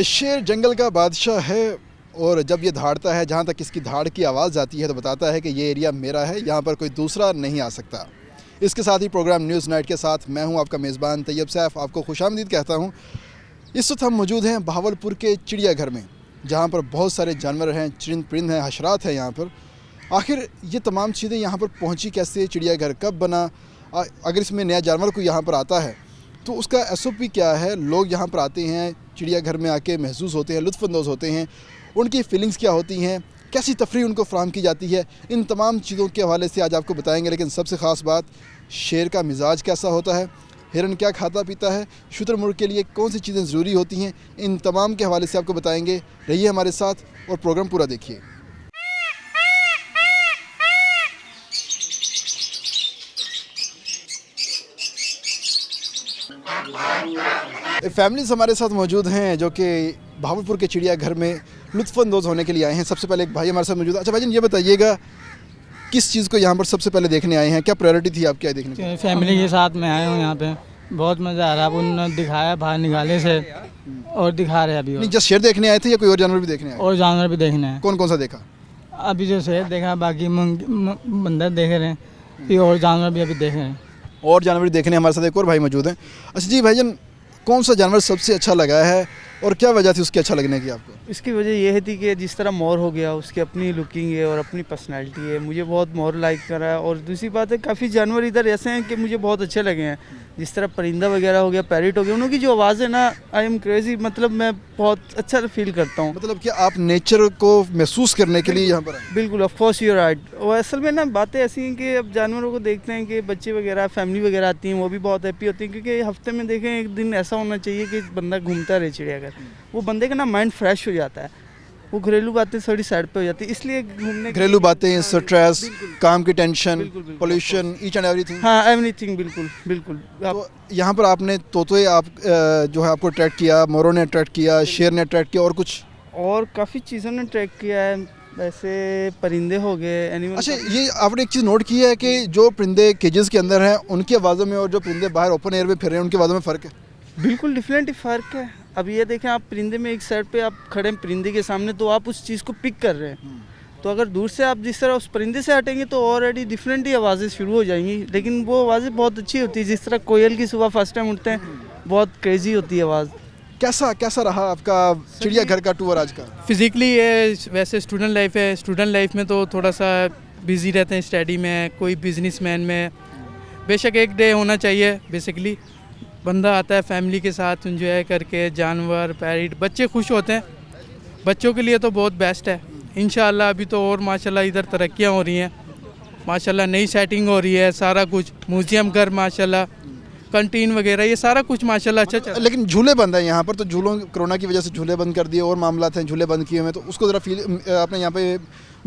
शेर जंगल का बादशाह है और जब ये दहाड़ता है, जहाँ तक इसकी दहाड़ की आवाज़ आती है तो बताता है कि ये एरिया मेरा है, यहाँ पर कोई दूसरा नहीं आ सकता। इसके साथ ही प्रोग्राम न्यूज़ नाइट के साथ मैं हूँ आपका मेज़बान तैयब सैफ, आपको खुशामदीद कहता हूँ। इस वक्त हम मौजूद हैं बहावलपुर के चिड़ियाघर में, जहाँ पर बहुत सारे जानवर हैं, चरिंद परिंद हैं, हशरात हैं यहाँ पर। आखिर ये तमाम चीज़ें यहाँ पर पहुँची कैसे, चिड़ियाघर कब बना, अगर इसमें नया जानवर कोई यहाँ पर आता है तो उसका SOP क्या है, लोग यहाँ पर आते हैं, चिड़ियाघर में आके महसूस होते हैं, लुत्फ़अंदोज़ होते हैं, उनकी फ़ीलिंग्स क्या होती हैं, कैसी तफरीह उनको फ़राहम की जाती है, इन तमाम चीज़ों के हवाले से आज आपको बताएंगे। लेकिन सबसे ख़ास बात, शेर का मिजाज कैसा होता है, हिरन क्या खाता पीता है, शुतुरमुर्ग के लिए कौन सी चीज़ें ज़रूरी होती हैं, इन तमाम के हवाले से आपको बताएंगे। रहिए हमारे साथ और प्रोग्राम पूरा देखिए। फैमिलीज़ हमारे साथ मौजूद हैं जो कि बहावलपुर के चिड़ियाघर में लुत्फ़अंदोज़ होने के लिए आए हैं। सबसे पहले एक भाई हमारे साथ मौजूद है। अच्छा भाईजान, ये बताइएगा किस चीज़ को यहाँ पर सबसे पहले देखने आए हैं, क्या प्रायोरिटी थी आपकी आए देखने की? फैमिली के साथ में आए हूँ यहाँ पे, बहुत मज़ा आ रहा है। उन्होंने दिखाया बाहर निकाले से और दिखा रहे अभी। नहीं, जस्ट शेर देखने आए थे या कोई और जानवर भी देखने आए? और जानवर भी देखने हैं। कौन कौन सा देखा? अभी जो शेर देखा, बाकी बंदर देख रहे हैं, फिर और जानवर भी अभी देख रहे हैं। और जानवर देखने हमारे साथ एक और भाई मौजूद हैं। अच्छा जी भाईजान, कौन सा जानवर सबसे अच्छा लगा है और क्या वजह थी उसके अच्छा लगने की आपको? इसकी वजह यह थी कि जिस तरह मोर हो गया, उसकी अपनी लुकिंग है और अपनी पर्सनैलिटी है, मुझे बहुत मोर लाइक करा है। और दूसरी बात है, काफ़ी जानवर इधर ऐसे हैं कि मुझे बहुत अच्छे लगे हैं, जिस तरह परिंदा वगैरह हो गया, पैरेट हो गया, उनकी जो आवाज़ है ना, आई एम क्रेजी, मतलब मैं बहुत अच्छा फील करता हूँ। मतलब कि आप नेचर को महसूस करने के लिए यहाँ पर आए? बिल्कुल, of course you are right. और असल में ना बातें ऐसी हैं कि अब जानवरों को देखते हैं कि बच्चे वगैरह, फैमिली वगैरह आती हैं, वो भी बहुत हैप्पी होती हैं, क्योंकि हफ्ते में देखें एक दिन ऐसा होना चाहिए कि बंदा घूमता रहे चिड़ियाघर, वो बंदे का ना माइंड फ्रेश हो जाता है, वो घरेलू बातें थोड़ी साइड पे हो जाती है, इसलिए घूमने घरेलू बातें, स्ट्रेस, काम की tension, pollution, each and everything. हाँ, एवरीथिंग, बिल्कुल बिल्कुल। तो यहाँ पर आपने तोते आप जो है आपको अट्रैक्ट किया, मोरों ने अट्रैक्ट किया, शेर ने अट्रैक्ट किया, और कुछ और काफ़ी चीज़ों ने ट्रैक किया है, वैसे परिंदे हो गए, एनिमल। अच्छा, ये आपने एक चीज़ नोट की है कि जो परिंदे केजेस के अंदर हैं उनकी आवाज़ों में और जो परिंदे बाहर ओपन एयर में फिर रहे हैं उनकी आवाज़ों में फ़र्क है? बिल्कुल डिफरेंट फ़र्क है। अब ये देखें, आप परिंदे में एक साइड पे आप खड़े हैं परिंदे के सामने, तो आप उस चीज़ को पिक कर रहे हैं, तो अगर दूर से आप जिस तरह उस परिंदे से हटेंगे तो ऑलरेडी डिफरेंट ही आवाज़ें शुरू हो जाएंगी, लेकिन वो आवाज़ें बहुत अच्छी होती है। जिस तरह कोयल की सुबह फर्स्ट टाइम उठते हैं, बहुत क्रेजी होती है आवाज़। कैसा रहा आपका चिड़ियाघर का टूर आज का? फिज़िकली ये वैसे स्टूडेंट लाइफ है, स्टूडेंट लाइफ में तो थोड़ा सा बिजी रहते हैं स्टडी में, कोई बिजनेसमैन में। बेशक एक डे होना चाहिए, बेसिकली बंदा आता है फैमिली के साथ एंजॉय करके, जानवर, पैरेट, बच्चे खुश होते हैं, बच्चों के लिए तो बहुत बेस्ट है। इंशाल्लाह अभी तो और माशाल्लाह इधर तरक्कियाँ हो रही हैं, माशाल्लाह नई सेटिंग हो रही है, सारा कुछ म्यूज़ियम घर माशाल्लाह, कंटीन वगैरह, ये सारा कुछ माशाल्लाह अच्छा चल। लेकिन झूले बंद है यहाँ पर, तो झूलों कोरोना की वजह से झूले बंद कर दिए और मामला थे, झूले बंद किए हुए, तो उसको ज़रा फील आपने यहाँ पे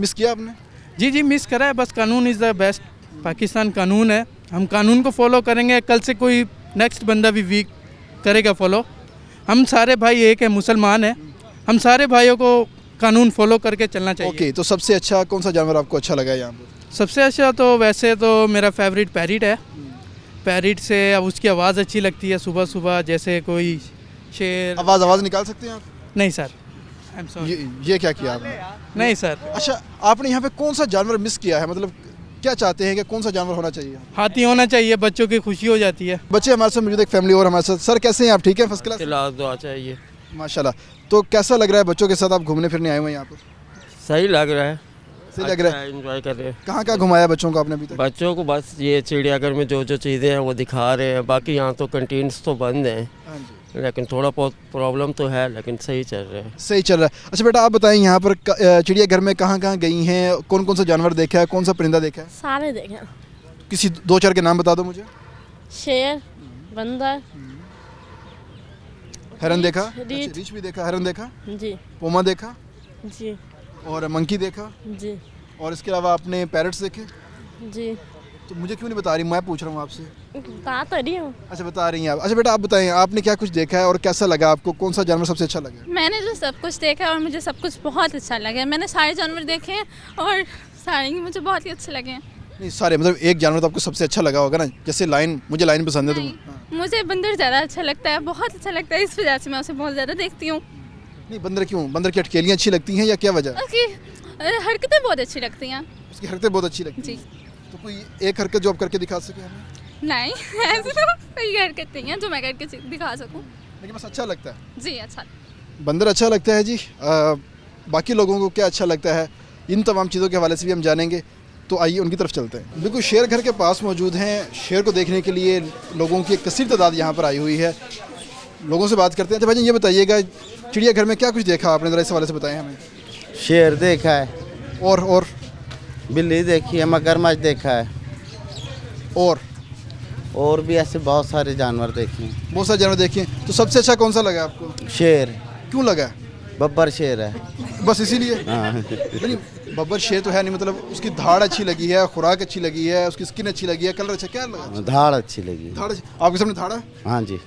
मिस किया आपने? जी मिस करा है, बस कानून इज़ द बेस्ट। पाकिस्तान कानून है, हम कानून को फॉलो करेंगे, कल से कोई नेक्स्ट बंदा भी वीक करेगा फॉलो। हम सारे भाई एक है, मुसलमान हैं, हम सारे भाइयों को कानून फॉलो करके चलना चाहिए। ओके, तो सबसे अच्छा कौन सा जानवर आपको अच्छा लगा यहाँ पर? सबसे अच्छा तो वैसे तो मेरा फेवरेट पैरेट है। पैरेट से अब उसकी आवाज़ अच्छी लगती है, सुबह सुबह जैसे कोई शेर। आवाज़ निकाल सकते हैं आप? नहीं सर, आई एम सॉरी। ये क्या किया आपने? नहीं सर। अच्छा, आपने यहाँ पे कौन सा जानवर मिस किया है, मतलब क्या चाहते हैं कि कौन सा जानवर होना चाहिए? हाथी होना चाहिए, बच्चों की खुशी हो जाती है। बच्चे हमारे साथ मौजूद, एक फैमिली और हमारे साथ। सर कैसे हैं आप, ठीक है? फर्स्ट क्लास दुआ चाहिए। माशाल्लाह। तो कैसा लग रहा है, बच्चों के साथ आप घूमने फिरने आए हुए हैं यहाँ पर? सही लग रहा है, सही लग रहा है, एंजॉय कर रहे हैं। कहाँ घुमाया बच्चों को आपने अभी तक? बच्चों को बस ये चिड़ियाघर में जो जो चीज़ें हैं वो दिखा रहे हैं, बाकी यहाँ तो कंटीन्स तो बंद हैं, हाँ जी, लेकिन थोड़ा बहुत प्रॉब्लम तो है, लेकिन सही चल रहा है। सही चल रहा है। अच्छा बेटा, आप बताएं यहाँ पर चिड़ियाघर में कहाँ गई हैं, कौन कौन सा जानवर देखा है, कौन सा परिंदा देखा है? सारे देखे। किसी 2-4 के नाम बता दो मुझे। शेर, बंदर, हिरन देखा? रीछ। रीछ भी देखा, हिरन देखा, जी पोमा देखा, जी और मंकी देखा, जी और इसके अलावा आपने पैरट्स देखे? जी। तो मुझे क्यों नहीं बता रही, मैं पूछ रहा हूँ आपसे। बता तो रही हूँ। अच्छा, बता रही हैं आप। अच्छा बेटा, आप बताएं आपने क्या कुछ देखा है और कैसा लगा आपको, कौन सा जानवर सबसे अच्छा लगा? मैंने जो सब कुछ देखा है और मुझे सब कुछ बहुत अच्छा लगा है। मैंने सारे जानवर देखे हैं और सारे ही मुझे बहुत ही अच्छे लगे हैं। नहीं सारे, मतलब एक जानवर तो आपको सबसे अच्छा लगा होगा ना, जैसे लाइन, मुझे लाइन पसंद है तो मुझे बंदर ज़्यादा अच्छा लगता है, बहुत अच्छा लगता है, इस वजह से मैं उसे बहुत ज़्यादा देखती हूँ। नहीं, बंदर क्यों? बंदर की अटकेलियाँ अच्छी लगती हैं या क्या वजह? उसकी हरकतें बहुत अच्छी लगती हैं। उसकी हरकतें बहुत अच्छी लगती जी हैं। तो कोई एक हरकत जो आप करके दिखा सके हमें? नहीं, ऐसे तो कोई हरकत नहीं है जो मैं करके दिखा सकूं। लेकिन बस अच्छा लगता है। जी अच्छा। बंदर अच्छा लगता है जी। बाकी लोगों को क्या अच्छा लगता है, इन तमाम चीज़ों के हवाले से भी हम जानेंगे। तो आइए उनकी तरफ चलते हैं। बिल्कुल शेर घर के पास मौजूद हैं। शेर को देखने के लिए लोगों की एक कसीर तादाद यहाँ पर आई हुई है। लोगों से बात करते हैं। तो भाई ये बताइएगा, चिड़ियाघर में क्या कुछ देखा आपने, ज़रा इस हवाले से बताएं हमें। शेर देखा है, और बिल्ली देखी है, मगरमच्छ देखा है, और भी ऐसे बहुत सारे जानवर देखे हैं। बहुत सारे जानवर देखे। तो सबसे अच्छा कौन सा लगा आपको? शेर, क्यों लगा? बब्बर शेर है। बस इसीलिए? हाँ। नहीं, बब्बर शेर तो है नहीं, मतलब उसकी धाड़ अच्छी लगी है, खुराक अच्छी लगी है, उसकी स्किन अच्छी लगी है, कलर अच्छा, क्या लगा? धाड़ अच्छी लगी। धाड़ आपके सामने धाड़ा? हाँ जी।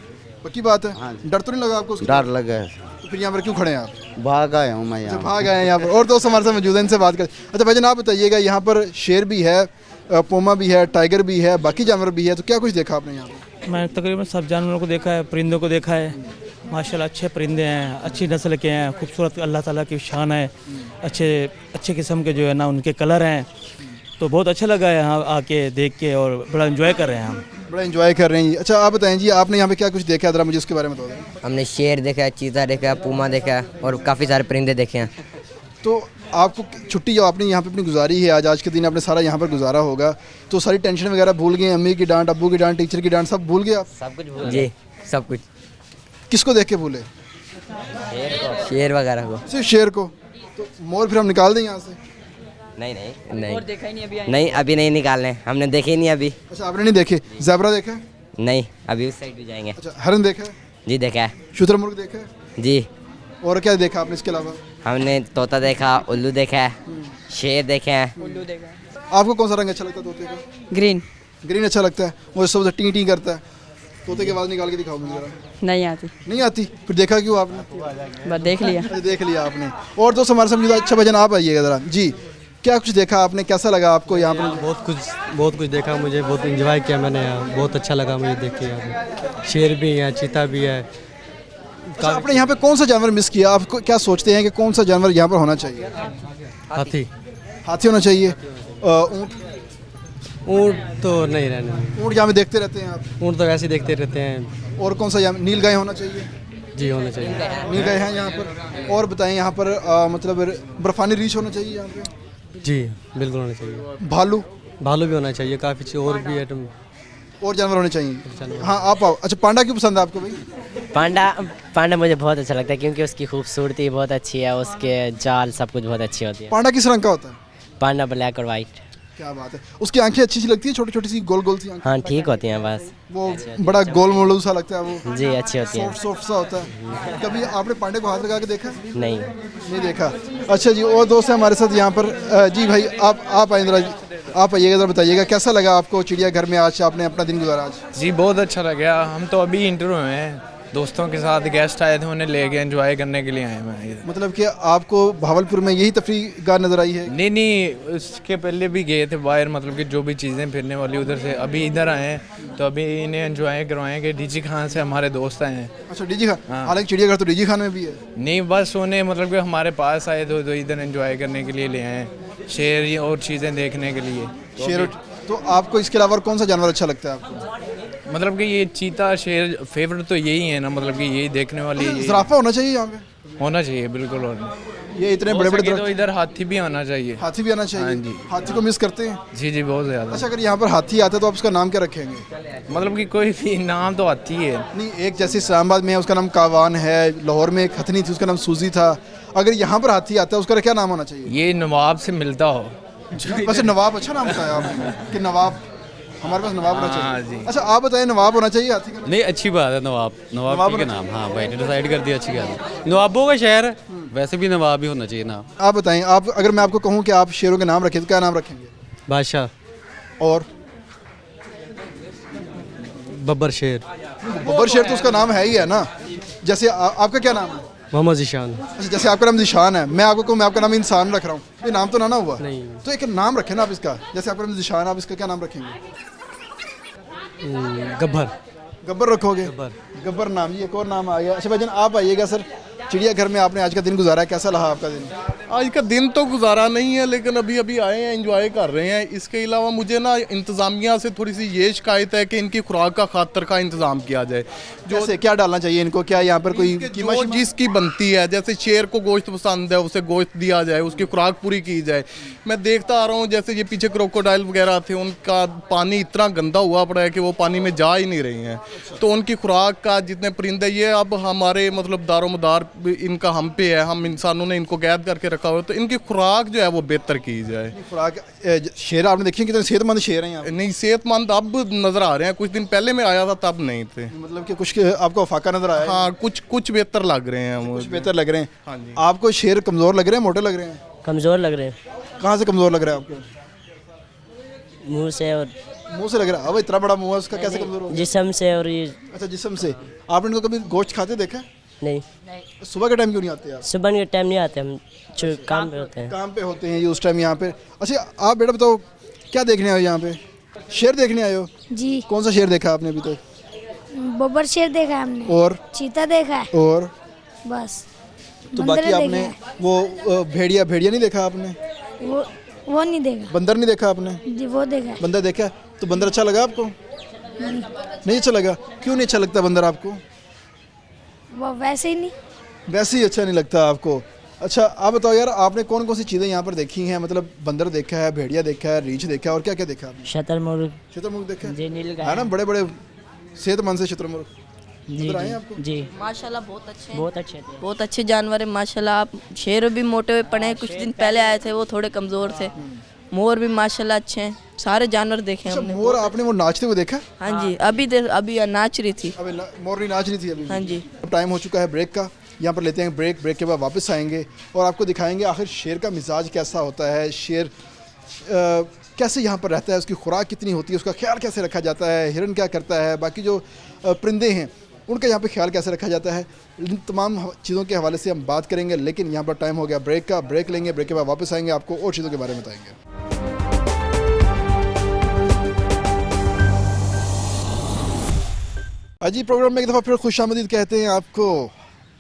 पक्की बात है? हाँ जी। डर तो नहीं लगा आपको? डर लगा है। तो फिर यहाँ पर क्यों खड़े हैं आप? भाग आया हूँ मैं अच्छा, यहाँ। भाग आए हैं यहाँ पर। और दोस्त हमारे साथ मौजूद हैं, इनसे बात करें। अच्छा भाईजान आप बताइएगा, यहाँ पर शेर भी है, पोमा भी है, टाइगर भी है, बाकी जानवर भी है, तो क्या कुछ देखा आपने यहाँ पर? मैंने तकरीबन सब जानवरों को देखा है, परिंदों को देखा है। माशाल्लाह अच्छे परिंदे हैं, अच्छी नस्ल के हैं, खूबसूरत अल्लाह ताला की शान है। अच्छे किस्म के जो है ना उनके कलर हैं। तो बहुत अच्छा लगा है यहाँ आके देख के, और बड़ा एंजॉय कर रहे हैं हम। बड़ा एंजॉय कर रहे हैं। अच्छा आप बताएं जी, आपने यहाँ पे क्या कुछ देखा है, ज़रा मुझे उसके बारे में बता दें। हमने शेर देखा है, चीता देखा है, पूमा देखा है और काफ़ी सारे परिंदे देखे हैं। तो आपको छुट्टी जो आपने यहाँ पे अपनी गुजारी है, आज के दिन आपने सारा यहाँ पर गुजारा होगा, तो सारी टेंशन वगैरह भूल गए? अम्मी की डांट, अब्बू की डांट, टीचर की डांट, सब भूल गए आप? सब कुछ भूल जी, सब कुछ। किसको देख के भूले? शेर वगैरह को। सिर्फ शेर को? तो मोर फिर हम निकाल दें यहाँ से? नहीं देखा ही नहीं अभी। नहीं अभी नहीं निकालने, हमने देखे ही नहीं अभी। अच्छा आपने नहीं देखे? ज़ेबरा देखा है? नहीं, अभी उस साइड भी जाएंगे। अच्छा हरन देखा है? जी देखा है। शुतुरमुर्ग देखा है? जी और क्या देखा आपने इसके अलावा? हमने तोता देखा, उल्लू देखा है, शेर देखे हैं। आपको कौन सा रंग अच्छा लगता है तोते का? ग्रीन। ग्रीन अच्छा लगता है। मुझे सबसे टी टी करता है। तोते की आवाज़ निकाल के दिखाओ मुझे ज़रा। नहीं आती। नहीं आती? फिर देखा क्यों आपने? बस देख लिया। अच्छा, देख लिया आपने। और दोस्त हमारे सामने अच्छा भजन आप आइएगा ज़रा जी। क्या कुछ देखा आपने, कैसा लगा आपको यहाँ पर? बहुत कुछ देखा, मुझे बहुत एंजॉय किया मैंने यहाँ, बहुत अच्छा लगा मुझे देख के। यहाँ शेर भी है, चीता भी है। अच्छा, आपने यहाँ पे कौन सा जानवर मिस किया? आप क्या सोचते हैं कि कौन सा जानवर यहाँ पर होना चाहिए? हाथी। हाथी होना चाहिए। ऊँट? ऊँट तो नहीं रहने। ऊँट यहाँ पे देखते रहते हैं आप? ऊँट तो वैसे ही देखते रहते हैं। और कौन सा यहाँ? नीलगाय होना चाहिए? जी होना चाहिए। नीलगाय हैं यहाँ पर। और बताएं यहाँ पर मतलब बर्फानी रीछ होना चाहिए यहाँ पे? जी बिल्कुल होना चाहिए। भालू भी होना चाहिए, काफ़ी चीज़ और भी आइटम और जानवर होने चाहिए। हाँ आप आओ। अच्छा पांडा क्यों पसंद है आपको भाई? पांडा मुझे बहुत अच्छा लगता है क्योंकि उसकी खूबसूरती बहुत अच्छी है, उसके जाल सब कुछ बहुत अच्छी होती है। पांडा किस रंग का होता है? पांडा ब्लैक और वाइट। क्या बात है। उसकी आंखें अच्छी सी लगती है, छोटी छोटी सी गोल गोल सी आंखें? हाँ ठीक होती हैं बस। वो बड़ा गोल मोलू सा लगता है वो? जी अच्छी होती है। सॉफ्ट सा होता है। कभी आपने पांडे को हाथ लगा के देखा? नहीं देखा। अच्छा जी, और दोस्त हैं हमारे साथ यहाँ पर। जी भाई आप आए जरा, आप आइएगा ज़रा, बताइएगा कैसा लगा आपको चिड़ियाघर में आज आपने अपना दिन गुजारा आज? जी बहुत अच्छा लगा। हम तो अभी इंटरव्यू में हैं, दोस्तों के साथ गेस्ट आए थे, उन्हें लेके एंजॉय करने के लिए आए हैं। मतलब कि आपको भावलपुर में यही तफरीह गाह नज़र आई है? नहीं उसके पहले भी गए थे बाहर, मतलब कि जो भी चीज़ें फिरने वाली उधर से अभी इधर आए हैं, तो अभी इन्हें एंजॉय करवाएंगे। डीजी खान से हमारे दोस्त आए हैं। अच्छा डीजी खान। हालांकि चिड़ियाघर तो डीजी खान में भी है। नहीं बस उन्हें मतलब कि हमारे पास आए तो इधर एंजॉय करने के लिए ले आए, शेर और चीज़ें देखने के लिए। शेर। तो आपको इसके अलावा कौन सा जानवर अच्छा लगता है आपको? मतलब कि ये चीता शेर फेवरेट तो यही है ना, मतलब कि यही देखने वाली ज़राफ़ा होना चाहिए यहाँ पे? होना चाहिए बिल्कुल। और ये इतने बड़े बड़े तो इधर हाथी भी आना चाहिए। हाथी भी आना चाहिए? हाँ जी। हाथी को मिस करते हैं? जी बहुत ज़्यादा। अच्छा अगर यहाँ पर हाथी आता है तो आप उसका नाम क्या रखेंगे? मतलब कि कोई भी नाम तो हाथी है। नहीं, एक जैसे इस्लामाबाद में है उसका नाम कावान है, लाहौर में एक हथनी थी उसका नाम सूजी था, अगर यहाँ पर हाथी आता है उसका क्या नाम होना चाहिए? ये नवाब से मिलता हो। वैसे नवाब अच्छा नाम बताया आपने कि नवाब, हमारे पास नवाब होना हाँ चाहिए। जी। अच्छा आप बताएं, नवाब होना चाहिए हाथी का? नहीं अच्छी बात है, नवाब के नाम। हाँ भाई ने डिसाइड कर दिया, अच्छी बात है। नवाबों का शहर है, वैसे भी नवाब ही होना चाहिए नाम। आप बताएं, आप अगर मैं आपको कहूँ कि आप शेरों के नाम रखें तो क्या नाम रखेंगे? बादशाह। और बब्बर शेर। बब्बर शेर तो उसका नाम है ही है ना। जैसे आपका क्या नाम है? मोहम्मद ज़ीशान। अच्छा जैसे आपका नाम ज़ीशान है, मैं आपको कहूँ मैं आपका नाम इंसान रख रहा हूँ, ये नाम तो ना हुआ? नहीं। तो एक नाम रखें ना आप इसका। जैसे आपका नाम ज़ीशान, आप इसका क्या नाम रखेंगे? गब्बर। गब्बर रखोगे? गब्बर। गब्बर नाम। ये एक और नाम आ गया। अच्छा भाईजान आप आइएगा सर, चिड़ियाघर में आपने आज का दिन गुजारा, कैसा रहा आपका दिन? आज का दिन तो गुजारा नहीं है, लेकिन अभी अभी आए हैं, एंजॉय कर रहे हैं। इसके अलावा मुझे ना इंतज़ामिया से थोड़ी सी ये शिकायत है कि इनकी खुराक का खातर का इंतज़ाम किया जाए। जैसे क्या डालना चाहिए इनको, क्या यहाँ पर कोई कीमा जो शीमा? जिसकी बनती है, जैसे शेर को गोश्त पसंद है उसे गोश्त दिया जाए, उसकी खुराक पूरी की जाए। मैं देखता आ रहा हूँ जैसे ये पीछे क्रोकोडाइल वगैरह थे, उनका पानी इतना गंदा हुआ पड़ा है कि वो पानी में जा ही नहीं रही हैं। तो उनकी खुराक का जितने परिंदे, ये अब हमारे मतलब दारोमदार इनका हम पे है, हम इंसानों ने इनको कैद करके रखा हुआ, तो इनकी खुराक जो है वो बेहतर की जाए। खुराक शेर आपने देखी कितने सेहतमंद शेर हैं यहाँ पे? नहीं, सेहतमंद अब नज़र आ रहे हैं, कुछ दिन पहले मैं आया था तब नहीं थे। मतलब कि कुछ आपको फाका नजर आया है? हाँ, कुछ बेहतर लग रहे हैं कुछ मुझे। बेहतर लग रहे हैं। हाँ जी। आपको शेर कमज़ोर लग रहे हैं, मोटे लग रहे हैं? कमज़ोर लग रहे हैं, कहाँ से कमज़ोर लग रहा है आपको? मुंह से और मुंह से लग रहा है। अब इतना बड़ा मुंह है उसका, कैसे कमज़ोर होगा? जिस्म से और ये अच्छा, जिस्म से। आपने इनको कभी गोश्त खाते देखा है? नहीं, सुबह के टाइम क्यों नहीं आते आप? सुबह के टाइम नहीं आते, हम जो काम पे होते हैं। काम पे होते हैं ये उस टाइम यहाँ पे। अच्छा, आप बेटा बताओ क्या देखने आए हो यहाँ पे? शेर देखने आए हो? जी। कौन सा शेर देखा आपने अभी तक? बब्बर शेर देखा है हमने, और चीता देखा है, और बस। तो बंदर बाकी आपने देखा वो भेड़िया नहीं देखा आपने? है। वो नहीं देखा बंदर नहीं देखा आपने? जी, वो देखा है। बंदर देखा है। तो बंदर अच्छा लगा आपको? नहीं अच्छा लगा? क्यों नहीं अच्छा लगता बंदर आपको? वो वैसे ही नहीं। वैसे ही अच्छा नहीं लगता आपको? अच्छा, आप बताओ यार, आपने कौन कौन सी चीज़ें यहाँ पर देखी हैं? मतलब बंदर देखा है, भेड़िया देखा है, रीछ देखा है, और क्या क्या देखा आपने? शतरमुर्ग शुतुरमुर्ग देखा है? जी, नीलगाय है ना, बड़े बड़े सेहतमंद से शुतुरमुर्ग जी नजर आए हैं आपको? जी, माशाल्लाह बहुत अच्छे हैं, बहुत अच्छे थे। बहुत अच्छे जानवर है माशाल्लाह। आप शेर भी मोटे हुए पड़े हैं, कुछ दिन पहले आए थे वो थोड़े कमज़ोर थे। मोर भी माशाल्लाह अच्छे हैं, सारे जानवर देखे अच्छा, हमने। मोर आपने वो नाचते हुए देखा? हाँ जी, अभी नाच रही थी। अबे मोरनी नाच रही थी अभी? हाँ जी। अब टाइम हो चुका है ब्रेक का, यहाँ पर लेते हैं ब्रेक के बाद वापस आएंगे और आपको दिखाएंगे आखिर शेर का मिजाज कैसा होता है, शेर कैसे यहाँ पर रहता है, उसकी खुराक कितनी होती है, उसका ख्याल कैसे रखा जाता है, हिरन क्या करता है, बाकी जो परिंदे हैं उनका यहाँ पे ख्याल कैसे रखा जाता है। इन तमाम चीज़ों के हवाले से हम बात करेंगे, लेकिन यहाँ पर टाइम हो गया ब्रेक का। ब्रेक लेंगे, ब्रेक के बाद वापस आएंगे, आपको और चीज़ों के बारे में बताएंगे। अजी प्रोग्राम में एक दफ़ा फिर खुशामदीद कहते हैं आपको।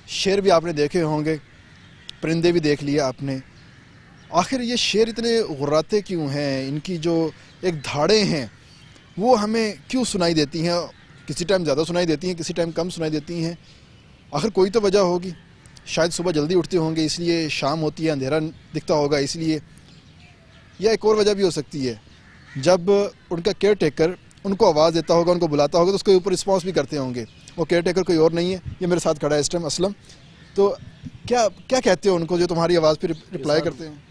शेर भी आपने देखे होंगे, परिंदे भी देख लिया आपने। आखिर ये शेर इतने गुर्राते क्यों हैं? इनकी जो एक धाड़ें हैं वो हमें क्यों सुनाई देती हैं? किसी टाइम ज़्यादा सुनाई देती हैं, किसी टाइम कम सुनाई देती हैं। आखिर कोई तो वजह होगी। शायद सुबह जल्दी उठते होंगे इसलिए शाम होती है, अंधेरा दिखता होगा इसलिए, या एक और वजह भी हो सकती है, जब उनका केयर टेकर उनको आवाज़ देता होगा, उनको बुलाता होगा तो उसके ऊपर रिस्पॉन्स भी करते होंगे। वो केयर टेकर कोई और नहीं है, ये मेरे साथ खड़ा है इस टाइम असलम। तो क्या क्या कहते हो उनको जो तुम्हारी आवाज़ पर रिप्लाई करते हैं?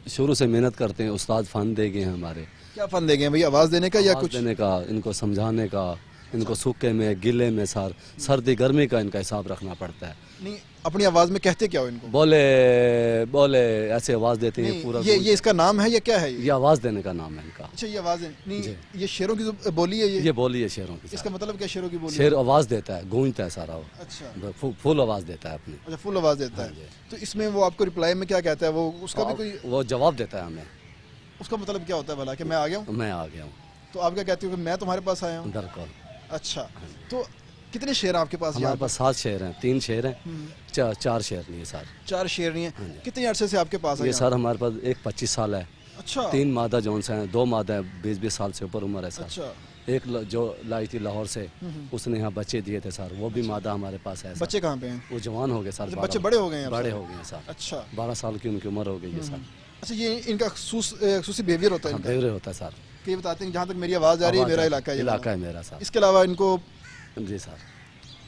शुरू से मेहनत करते हैं, उस्ताद फ़न दे गए हैं हमारे। क्या फ़न दे गए हैं भाई? आवाज़ देने का या कुछ देने का, इनको समझाने का, इनको सूखे में, गिले में, सर्दी गर्मी का इनका हिसाब रखना पड़ता है। नहीं, अपनी आवाज़ में कहते क्या हो इनको? बोले ऐसे आवाज़ देते हैं पूरा। ये इसका नाम है या क्या है? ये आवाज़ देने का नाम है इनका। अच्छा, ये आवाज़ है। नहीं, ये शेरों की जो बोली है, ये बोली है शेरों की। इसका मतलब क्या शेरों की बोली? शेर आवाज़ देता है, गूंजता है सारा वो। अच्छा, फुल आवाज़ देता है अपनी। अच्छा, फुल आवाज़ देता है। तो इसमें वो आपको रिप्लाई में क्या कहता है? वो उसका भी कोई वो जवाब देता है हमें। उसका मतलब क्या होता है भला? कि मैं आ गया हूँ? मैं आ गया हूँ। तो आप क्या कहते हो कि मैं तुम्हारे पास आया हूँ? बिल्कुल। अच्छा, तो कितने शेर आपके पास? हमारे पास 7 शेर हैं, 3 शेर हैं, 4 शेर नहीं है सर। 4 शेर नहीं है। कितने अरसे से आपके पास है? ये सर हमारे पास एक 25 साल है। अच्छा। 3 मादा जोन्स हैं, 2 मादा है 20-20 साल से ऊपर उम्र है सर। अच्छा। एक जो लाई थी लाहौर से, उसने यहाँ बच्चे दिए थे सर, वो भी मादा हमारे पास है। बच्चे कहाँ पे हैं? वो जवान हो गए सर। बच्चे बड़े हो गए हैं? बड़े हो गए हैं सर। अच्छा, 12 साल की उनकी उम्र हो गई है सर। अच्छा, ये इनका खसूसी बिहेवियर होता है? बिहेवियर होता है सर। कि ये बताते हैं जहाँ तक मेरी आवाज़ आ रही है मेरा इलाका है मेरा सर। इसके अलावा इनको जी सर,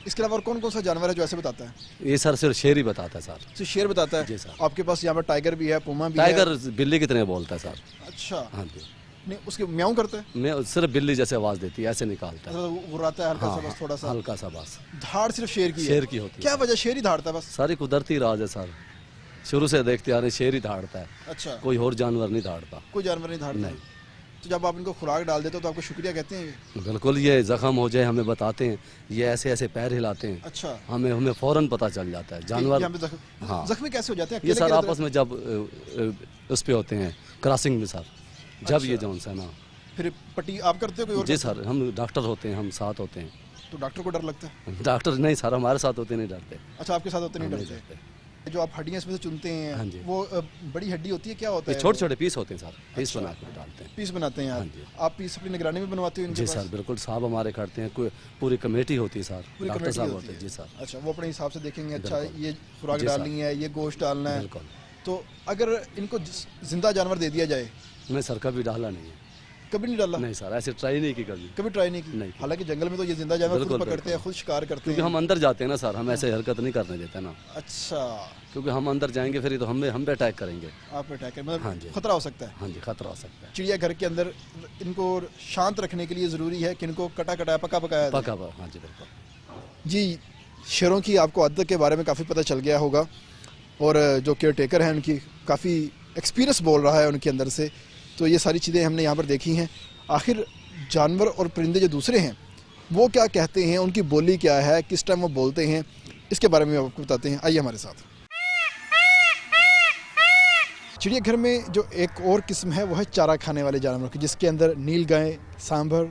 इसके अलावा और कौन कौन सा जानवर है जो ऐसे बताता है? ये सर सिर्फ शेर ही बताता है सर। सिर्फ शेर बताता है? जी सर। आपके पास यहाँ पर टाइगर भी है, पुमा भी है? टाइगर बिल्ली की तरह बोलता है सर। अच्छा। हाँ जी। नहीं, उसके म्याऊं करता है? मैं सिर्फ बिल्ली जैसे आवाज़ देती है, ऐसे निकालता है। गुर्राता है हल्का सा, बस थोड़ा सा हल्का सा बस। धाड़ सिर्फ शेर की है? शेर की होती है। क्या वजह? शेर ही धाड़ता है बस? सारी कुदरती राज है सर, शुरू से देखते आ रहे, शेर ही धाड़ता है। अच्छा, कोई और जानवर नहीं धाड़ता। कोई जानवर नहीं धाड़ता? नहीं। तो जब आप इनको खुराक डाल देते हो तो आपको शुक्रिया कहते हैं? बिल्कुल, ये जख्म हो जाए हमें बताते हैं, ये ऐसे ऐसे पैर हिलाते हैं। अच्छा। हमें फ़ौरन पता चल जाता है जानवर। हाँ, जख्मी कैसे हो जाते हैं? ये सर आपस में जब उस पे होते हैं क्रॉसिंग में सर, जब ये जोन से ना फिर पट्टी आप करते हो? कोई और? जी सर, हम डॉक्टर होते हैं, हम साथ होते हैं। तो तो डॉक्टर को डर लगता है? डॉक्टर नहीं सर, हमारे साथ होते नहीं डरते। अच्छा, आपके साथ होते नहीं डरते? जो आप हड्डियाँ इसमें से चुनते हैं, हाँ जी, वो बड़ी हड्डी होती है, क्या होता है? छोटे छोटे पीस होते हैं सर, पीस बना कर डालते हैं। पीस बनाते हैं आप? आप पीस अपनी निगरानी में बनवाते हो? जी सर बिल्कुल, साहब हमारे काटते हैं, कोई पूरी कमेटी होती है सर, डॉक्टर साहब होते हैं। जी सर। अच्छा, वो अपने हिसाब से देखेंगे, अच्छा ये खुराक डालनी है, ये गोश्त डालना है। बिल्कुल। तो अगर इनको जिंदा जानवर दे दिया जाए? नहीं सर, कभी डाला नहीं है। कभी नहीं डाला? नहीं सर, ऐसे ट्राई नहीं की कभी। कभी ट्राई नहीं की? नहीं। हालांकि जंगल में तो ये जिंदा जानवर खुद पकड़ते हैं, खुद शिकार करते हैं। क्योंकि हम अंदर जाते हैं ना सर, हम ऐसे हरकत नहीं करने देते ना। अच्छा, क्योंकि हम अंदर जाएंगे फिर तो हम पे अटैक करेंगे। आप पे अटैक करेंगे, मतलब हाँ जी, खतरा हो सकता है। हाँ जी, खतरा हो सकता है। चिड़ियाघर के अंदर इनको शांत रखने के लिए ज़रूरी है कि इनको कटा कटाया पका पकाया? पका। हाँ जी बिल्कुल। जी, शेरों की आपको आदत के बारे में काफ़ी पता चल गया होगा, और जो केयर टेकर हैं उनकी काफ़ी एक्सपीरियंस बोल रहा है उनके अंदर से। तो ये सारी चीज़ें हमने यहाँ पर देखी हैं। आखिर जानवर और परिंदे जो दूसरे हैं वो क्या कहते हैं, उनकी बोली क्या है, किस टाइम वो बोलते हैं, इसके बारे में आपको बताते हैं। आइए हमारे साथ। चिड़ियाघर में जो एक और किस्म है वो है चारा खाने वाले जानवरों की, जिसके अंदर नीलगाय, सांभर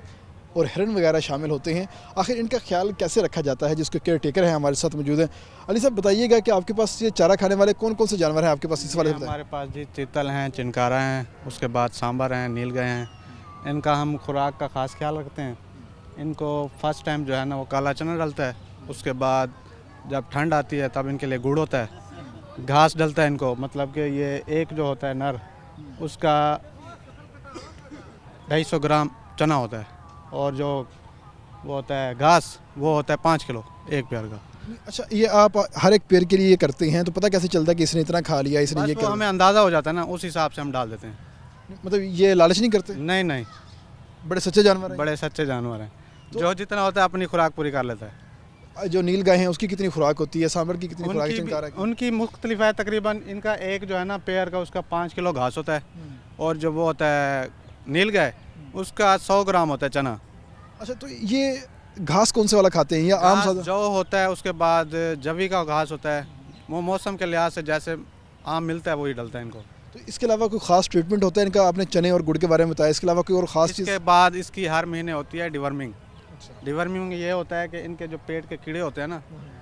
और हिरन वगैरह शामिल होते हैं। आखिर इनका ख्याल कैसे रखा जाता है, जिसके केयर टेकर हैं हमारे साथ मौजूद हैं। अली साहब बताइएगा कि आपके पास ये चारा खाने वाले कौन कौन से जानवर हैं आपके पास, इस वाले? हमारे पास जी चीतल हैं, चिनकारा हैं, उसके बाद सांबर हैं, नीलगाय हैं। इनका हम खुराक का ख़ास ख्याल रखते हैं। इनको फर्स्ट टाइम जो है ना वो काला चना डलता है, उसके बाद जब ठंड आती है तब इनके लिए गुड़ होता है, घास डलता है इनको, मतलब कि ये एक जो होता है नर उसका 250 ग्राम चना होता है, और जो वो होता है घास वो होता है 5 किलो एक पेड़ का। अच्छा, ये आप हर एक पेड़ के लिए ये करते हैं, तो पता कैसे चलता है कि इसने इतना खा लिया, इसने ये कर हमें अंदाज़ा हो जाता है ना, उस हिसाब से हम डाल देते हैं। मतलब ये लालच नहीं करते? नहीं नहीं, बड़े सच्चे जानवर हैं। बड़े सच्चे जानवर हैं, जो जितना होता है अपनी खुराक पूरी कर लेता है। जो नीलगाय हैं उसकी कितनी खुराक होती है, सांबर की कितनी खुराक, चिनकारा की? उनकी मुख्तलिफ है, तकरीबन इनका एक जो है ना पेड़ का उसका 5 किलो घास होता है, और जो वो होता है नीलगाय उसका 100 ग्राम होता है चना। अच्छा, तो ये घास कौन से वाला खाते हैं, या आम सादा? जो होता है, उसके बाद जवी का घास होता है, वो मौसम के लिहाज से जैसे आम मिलता है वही डलता है इनको। तो इसके अलावा कोई ख़ास ट्रीटमेंट होता है इनका? आपने चने और गुड़ के बारे में बताया, इसके अलावा कोई और ख़ास चीज़? इसके बाद इसकी हर महीने होती है डिवर्मिंग। डिवर्मिंग ये होता है कि इनके जो पेट के कीड़े होते हैं ना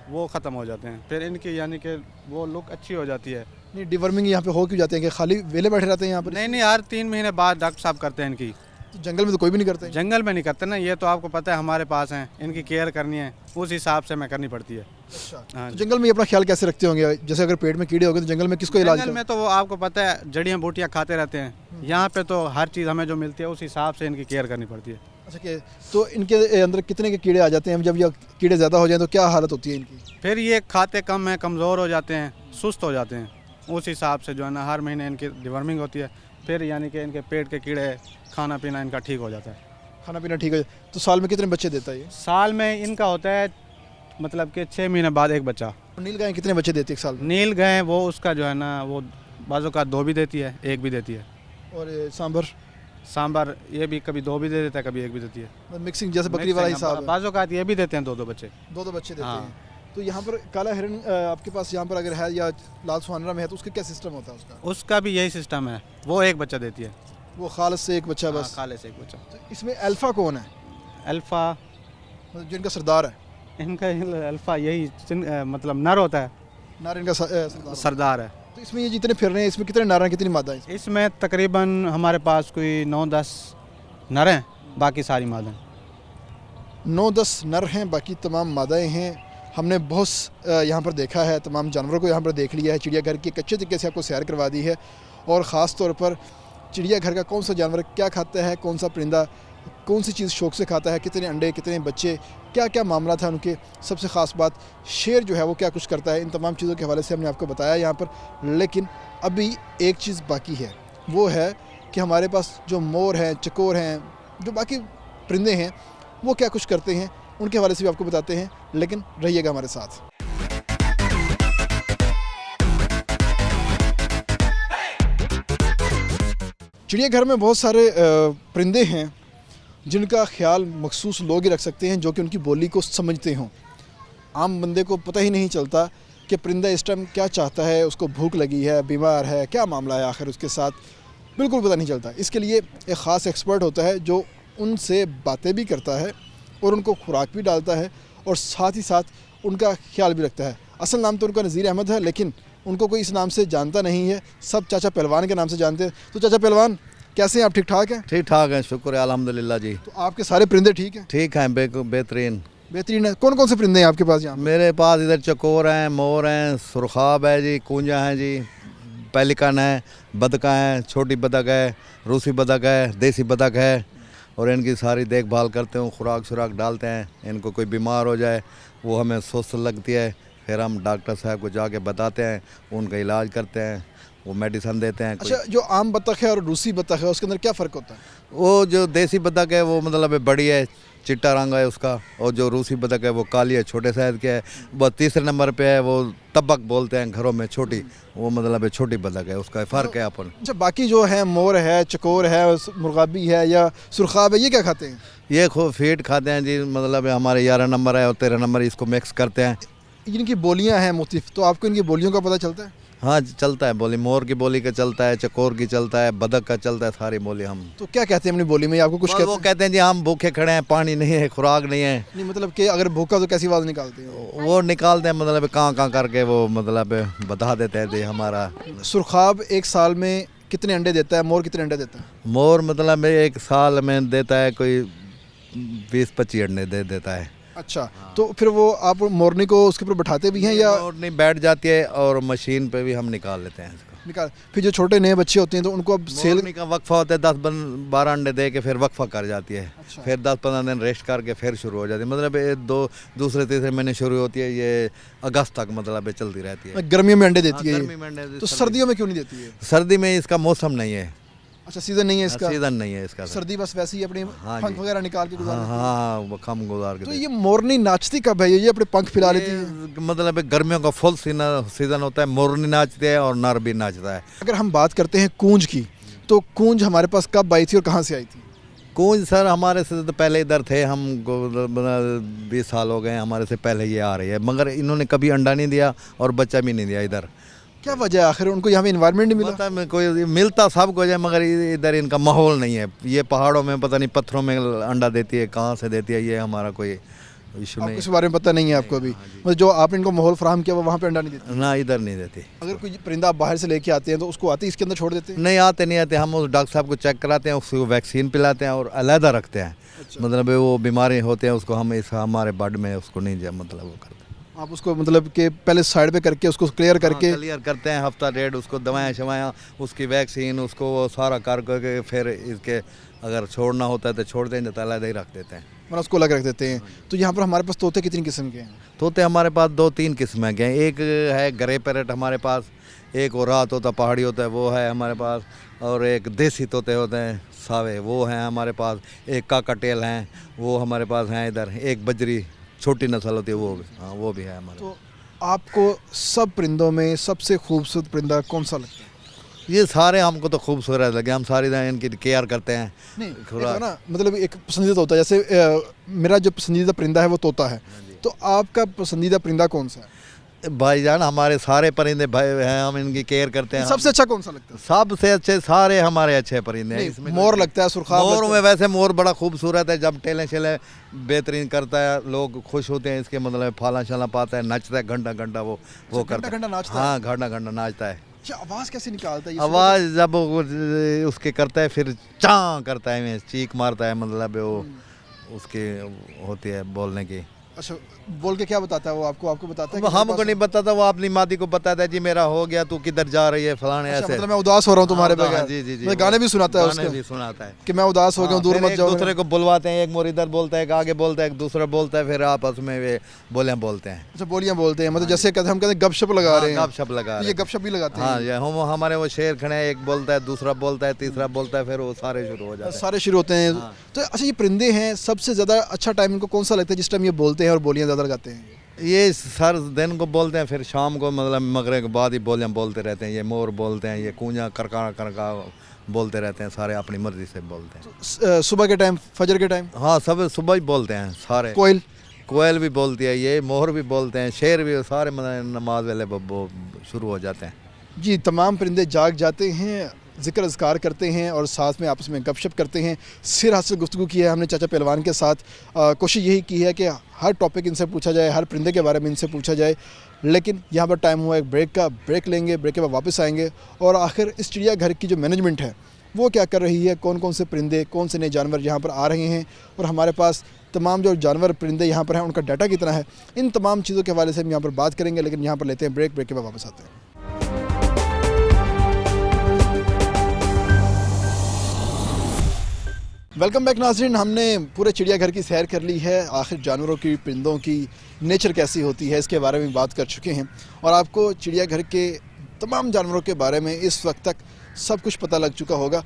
वो ख़त्म हो जाते हैं, फिर इनकी यानी कि वो लुक अच्छी हो जाती है। नहीं, डिवर्मिंग यहाँ पे हो क्यों जाते हैं, कि खाली वेले बैठे रहते हैं यहाँ पर? नहीं, हर 3 महीने बाद डॉक्टर साहब करते हैं इनकी। तो जंगल में तो कोई भी नहीं करते? जंगल में नहीं करते ना, ये तो आपको पता है हमारे पास हैं, इनकी केयर करनी है, उस हिसाब से मैं करनी पड़ती है। अच्छा, हाँ, तो जंगल में अपना ख्याल कैसे रखते होंगे? जैसे अगर पेट में कीड़े हो गए तो जंगल में किसको इलाज? जंगल में तो वो आपको पता है जड़ियाँ बूटियाँ खाते रहते हैं, यहाँ पे तो हर चीज़ हमें जो मिलती है उस हिसाब से इनकी केयर करनी पड़ती है। अच्छा, तो इनके अंदर कितने के कीड़े आ जाते हैं? जब ये कीड़े ज़्यादा हो जाए तो क्या हालत होती है इनकी? फिर ये खाते कम है, कमज़ोर हो जाते हैं, सुस्त हो जाते हैं, उस हिसाब से जो है ना हर महीने इनकी डिवर्मिंग होती है, फिर यानी कि इनके पेट के कीड़े, खाना पीना इनका ठीक हो जाता है। खाना पीना ठीक है। तो साल में कितने बच्चे देता है ये? साल में इनका होता है मतलब कि 6 महीने बाद एक बच्चा। नीलगाय कितने बच्चे देती है एक साल में? नीलगाय वो उसका जो है ना वो बाजू का 2 भी देती है, 1 भी देती है। और सांबर? सांबर ये भी कभी 2 भी दे देता है, कभी 1 भी देती है। मिक्सिंग जैसे बकरी वाला हिसाब है? बाजू का ये भी देते हैं 2-2 बच्चे। 2-2 बच्चे देते हाँ। हैं। तो यहाँ पर काला हिरन आपके पास यहाँ पर अगर है या लाल सुहाना में है तो उसका क्या सिस्टम होता है उसका? उसका भी यही सिस्टम है, वो 1 बच्चा देती है। वो खालस से एक बच्चा? बस खाले से एक बच्चा। तो इसमें अल्फा कौन है? अल्फा मतलब जिनका सरदार है? इनका अल्फा यही मतलब नर होता है, नर इनका सरदार है। तो इसमें ये जितने फिर रहे हैं इसमें कितने नर हैं, कितनी मादा है? इसमें तकरीबन हमारे पास कोई 9-10 नर हैं, बाकी सारी मादाएं। 9-10 नर हैं, बाकी तमाम मादाएं हैं। हमने बहुत यहाँ पर देखा है, तमाम जानवरों को यहाँ पर देख लिया है, चिड़ियाघर की अच्छे तरीके से आपको सैर करवा दी है, और ख़ास तौर पर चिड़ियाघर का कौन सा जानवर क्या खाता है, कौन सा परिंदा कौन सी चीज़ शौक से खाता है, कितने अंडे, कितने बच्चे, क्या क्या मामला था उनके। सबसे ख़ास बात शेर जो है वो क्या कुछ करता है, इन तमाम चीज़ों के हवाले से हमने आपको बताया यहाँ पर। लेकिन अभी एक चीज़ बाकी है, वो है कि हमारे पास जो मोर हैं, चकोर हैं, जो बाकी परिंदे हैं, वो क्या कुछ करते हैं, उनके हवाले से भी आपको बताते हैं। लेकिन रहिएगा हमारे साथ। चिड़ियाघर में बहुत सारे परिंदे हैं जिनका ख्याल मखसूस लोग ही रख सकते हैं, जो कि उनकी बोली को समझते हों। आम बंदे को पता ही नहीं चलता कि परिंदा इस टाइम क्या चाहता है, उसको भूख लगी है, बीमार है, क्या मामला है आखिर उसके साथ, बिल्कुल पता नहीं चलता। इसके लिए एक ख़ास एक्सपर्ट होता है जो उनसे बातें भी करता है और उनको खुराक भी डालता है और साथ ही साथ उनका ख्याल भी रखता है। असल नाम तो उनका नज़ीर अहमद है, लेकिन उनको कोई इस नाम से जानता नहीं है, सब चाचा पहलवान के नाम से जानते हैं। तो चाचा पहलवान कैसे हैं आप, ठीक ठाक हैं? ठीक ठाक हैं, शुक्र है अल्हम्दुलिल्लाह जी। तो आपके सारे परिंदे ठीक हैं? ठीक हैं, बेहतरीन बेहतरीन है। कौन कौन से परिंदे हैं आपके पास यहाँ? मेरे पास इधर चकोर हैं, मोर हैं, सुरखाब है जी, कूंजा है जी, पेलिकन है, बदका है, छोटी बदक है, रूसी बदक है, देसी बदक है, और इनकी सारी देखभाल करते हैं, खुराक शुराक डालते हैं। इनको कोई बीमार हो जाए वो हमें सुस्त लगती है, फिर हम डॉक्टर साहब को जाके बताते हैं, उनका इलाज करते हैं, वो मेडिसिन देते हैं। अच्छा, जो आम बतख है और रूसी बतख है उसके अंदर क्या फ़र्क होता है? वो जो देसी बतख है वो मतलब बड़ी है, चिट्टा रंग है उसका, और जो रूसी बतख है वो काली है, छोटे साइज़ के है। वो तीसरे नंबर पे है, वो तबक बोलते हैं घरों में, छोटी, वो मतलब छोटी बतख है, उसका फ़र्क है अपन। अच्छा, बाकी जो है मोर है, चकोर है, मुर्गाबी है या सुरखाब है, ये क्या खाते हैं? ये खूब फीड खाते हैं जी, मतलब हमारे 11 नंबर है और 13 नंबर, इसको मिक्स करते हैं। इनकी बोलियां हैं मुख्तलिफ, तो आपको इनकी बोलियों का पता चलता है? हाँ चलता है बोली, मोर की बोली का चलता है, चकोर की चलता है, बदक का चलता है, सारी बोली हम। तो क्या कहते हैं अपनी बोली में, आपको कुछ कहते वो कहते हैं जी हम भूखे खड़े हैं, पानी नहीं है, खुराक नहीं है। नहीं, मतलब कि अगर भूखा तो कैसी आवाज़ निकालते हैं? वो निकालते हैं, मतलब कहाँ करके वो मतलब बता देते हैं जी हमारा। सुरखाब एक साल में कितने अंडे देता है, मोर कितने अंडे देता है? मोर मतलब एक साल में देता है कोई 20-25 अंडे दे देता है। अच्छा, तो फिर वो आप मोरनी को उसके ऊपर बैठाते भी हैं या? मोरनी बैठ जाती है और मशीन पे भी हम निकाल लेते हैं इसको। निकाल, फिर जो छोटे नए बच्चे होते हैं तो उनको अब सेल का वक्फा होता है, 10-12 अंडे दे के फिर वक्फा कर जाती है। अच्छा। फिर 10-15 दिन रेस्ट करके फिर शुरू हो जाती है, मतलब ये दूसरे तीसरे महीने शुरू होती है, ये अगस्त तक मतलब चलती रहती है। गर्मियों में अंडे देती है? गर्मी में अंडे। तो सर्दियों में क्यों नहीं देती है? सर्दी में इसका मौसम नहीं है। अच्छा, सीज़न नहीं है इसका? सीज़न नहीं है इसका। सर्दी बस वैसे ही अपने पंख वगैरह निकाल के गुजार। हाँ, वो कम गुजार के। तो ये मोरनी नाचती कब है? ये अपने पंख फैला लेती है? मतलब गर्मियों का फुल सीजन होता है, मोरनी नाचती है और नर भी नाचता है। अगर हम बात करते हैं कूंज की, तो कूंज हमारे पास कब आई थी और कहाँ से आई थी? कूंज सर हमारे से तो पहले इधर थे, हम 20 साल हो गए हमारे से पहले ये आ रही है, मगर इन्होंने कभी अंडा नहीं दिया और बच्चा भी नहीं दिया इधर। क्या वजह है आखिर? उनको यहाँ पे इन्वायरमेंट नहीं मिला? पता है, कोई मिलता सबको है, मगर इधर इनका माहौल नहीं है। ये पहाड़ों में पता नहीं पत्थरों में अंडा देती है, कहाँ से देती है, ये हमारा कोई इशू नहीं। इस बारे में पता नहीं है आपको अभी? मतलब जो आपने इनको माहौल फराहम किया वो वहाँ पे अंडा नहीं देती? ना, इधर नहीं देती। अगर कोई परिंदा आप बाहर से लेके आते हैं तो उसको आते ही इसके अंदर छोड़ देते हैं? नहीं आते, हम उस डॉक्टर साहब को चेक कराते हैं, उसको वैक्सीन पिलाते हैं और अलहदा रखते हैं। मतलब वो बीमारी होते हैं उसको हम इस हमारे बर्ड में उसको नहीं मतलब वो करते। आप उसको मतलब कि पहले साइड पे करके उसको क्लियर करते हैं, हफ्ता डेढ़ उसको दवाएं शवाएं, उसकी वैक्सीन, उसको वो सारा करके फिर इसके अगर छोड़ना होता है तो छोड़ दें, अलग ही रख देते हैं, मतलब उसको अलग रख देते हैं। तो यहाँ पर हमारे पास तोते कितनी किस्म के हैं? तोते हमारे पास 2-3 किस्में के हैं। एक है ग्रे पैरेट हमारे पास, एक वो रात होता पहाड़ी होता है वो है हमारे पास, और एक देसी तोते होते हैं सावे, वो हैं हमारे पास। एक काकाटेल हैं वो हमारे पास हैं इधर। एक बजरी छोटी नस्ल होती है वो, हाँ वो भी है हमारे। तो आपको सब परिंदों में सबसे खूबसूरत परिंदा कौन सा लगता है? ये सारे हमको तो खूबसूरत लगे, हम सारी इनकी केयर करते हैं। नहीं, एक ना मतलब एक पसंदीदा तोता, जैसे मेरा जो पसंदीदा परिंदा है वो तोता है, तो आपका पसंदीदा परिंदा कौन सा है? भाईजान हमारे सारे परिंदे भाई हैं, हम इनकी केयर करते हैं। सबसे अच्छा कौन सा लगता है? सबसे अच्छे सारे हमारे अच्छे परिंदे हैं। इसमें मोर लगता है, सुरखाब मोर में वैसे मोर बड़ा खूबसूरत है, जब टेले शेले बेहतरीन करता है, लोग खुश होते हैं इसके, मतलब फाला शाला पाता है, नचता है घंटा घंटा वो करता है। हाँ, घंटा नाचता है। आवाज़ कैसे निकालता है? आवाज़ जब उसके करता है फिर चाँ करता है, चीख मारता है, मतलब वो उसकी होती है बोलने की। अच्छा, बोल के क्या बताता है वो आपको बताता है? वो हमको नहीं बताता, वो अपनी मादी को बताता है, जी मेरा हो गया, तू किधर जा रही है फलाने। अच्छा, ऐसे मतलब मैं उदास हो रहा हूँ तुम्हारे बगैर। जी, मैं गाने भी सुनाता है, गाने भी सुनाता है कि मैं उदास हो गया हूँ, दूर मत जाओ। दूसरे को बुलवाते हैं, एक मोर इधर बोलता है, एक आगे बोलता है, एक दूसरा बोलता है, फिर आपस में वे बोलियां बोलते हैं। अच्छा, बोलियां बोलते हैं, मतलब जैसे हम कहते हैं गपशप लगा रहे हैं। गपशप लगा, ये गपशप भी लगाते हैं। हाँ, ये हम हमारे वो शेर खड़े हैं, एक बोलता है, दूसरा बोलता है, तीसरा बोलता है, फिर वो सारे शुरू हो जाते हैं। सारे शुरू होते हैं। तो अच्छा, ये परिंदे हैं, सबसे ज़्यादा अच्छा टाइम इनको कौन सा लगता है जिस टाइम ये बोलते हैं और बोलियां ज़्यादा लगाते हैं? ये सर दिन को बोलते हैं, फिर शाम को मतलब मगरे के बाद ही बोलियां बोलते रहते हैं। ये मोर बोलते हैं, ये कूंजा करका बोलते रहते हैं, सारे अपनी मर्जी से बोलते हैं। सुबह के टाइम, फजर के टाइम? हाँ, सब सुबह ही बोलते हैं सारे। कोयल भी बोलती है, ये मोर भी बोलते हैं, शेर भी, सारे मतलब नमाज वाले शुरू हो जाते हैं। जी, तमाम परिंदे जाग जाते हैं ज़िक्र अज़कार करते हैं और साथ में आपस में गपशप करते हैं। सिर हासिल गुफ्तगू की है हमने चाचा पहलवान के साथ। कोशिश यही की है कि हर टॉपिक इनसे पूछा जाए, हर परिंदे के बारे में इनसे पूछा जाए, लेकिन यहाँ पर टाइम हुआ एक ब्रेक का। ब्रेक लेंगे, ब्रेक के बाद वापस आएंगे और आखिर इस चिड़ियाघर की जो मैनेजमेंट है वो क्या कर रही है, कौन कौन से परिंदे, कौन से नए जानवर यहाँ पर आ रहे हैं और हमारे पास तमाम जो जानवर परिंदे यहाँ पर हैं उनका डाटा कितना है, इन तमाम चीज़ों के हवाले से हम यहाँ पर बात करेंगे। लेकिन यहाँ पर लेते हैं ब्रेक, ब्रेक के बाद वापस आते हैं। वेलकम बैक नाज़रीन, हमने पूरे चिड़ियाघर की सैर कर ली है। आखिर जानवरों की, परिंदों की नेचर कैसी होती है इसके बारे में बात कर चुके हैं और आपको चिड़ियाघर के तमाम जानवरों के बारे में इस वक्त तक सब कुछ पता लग चुका होगा।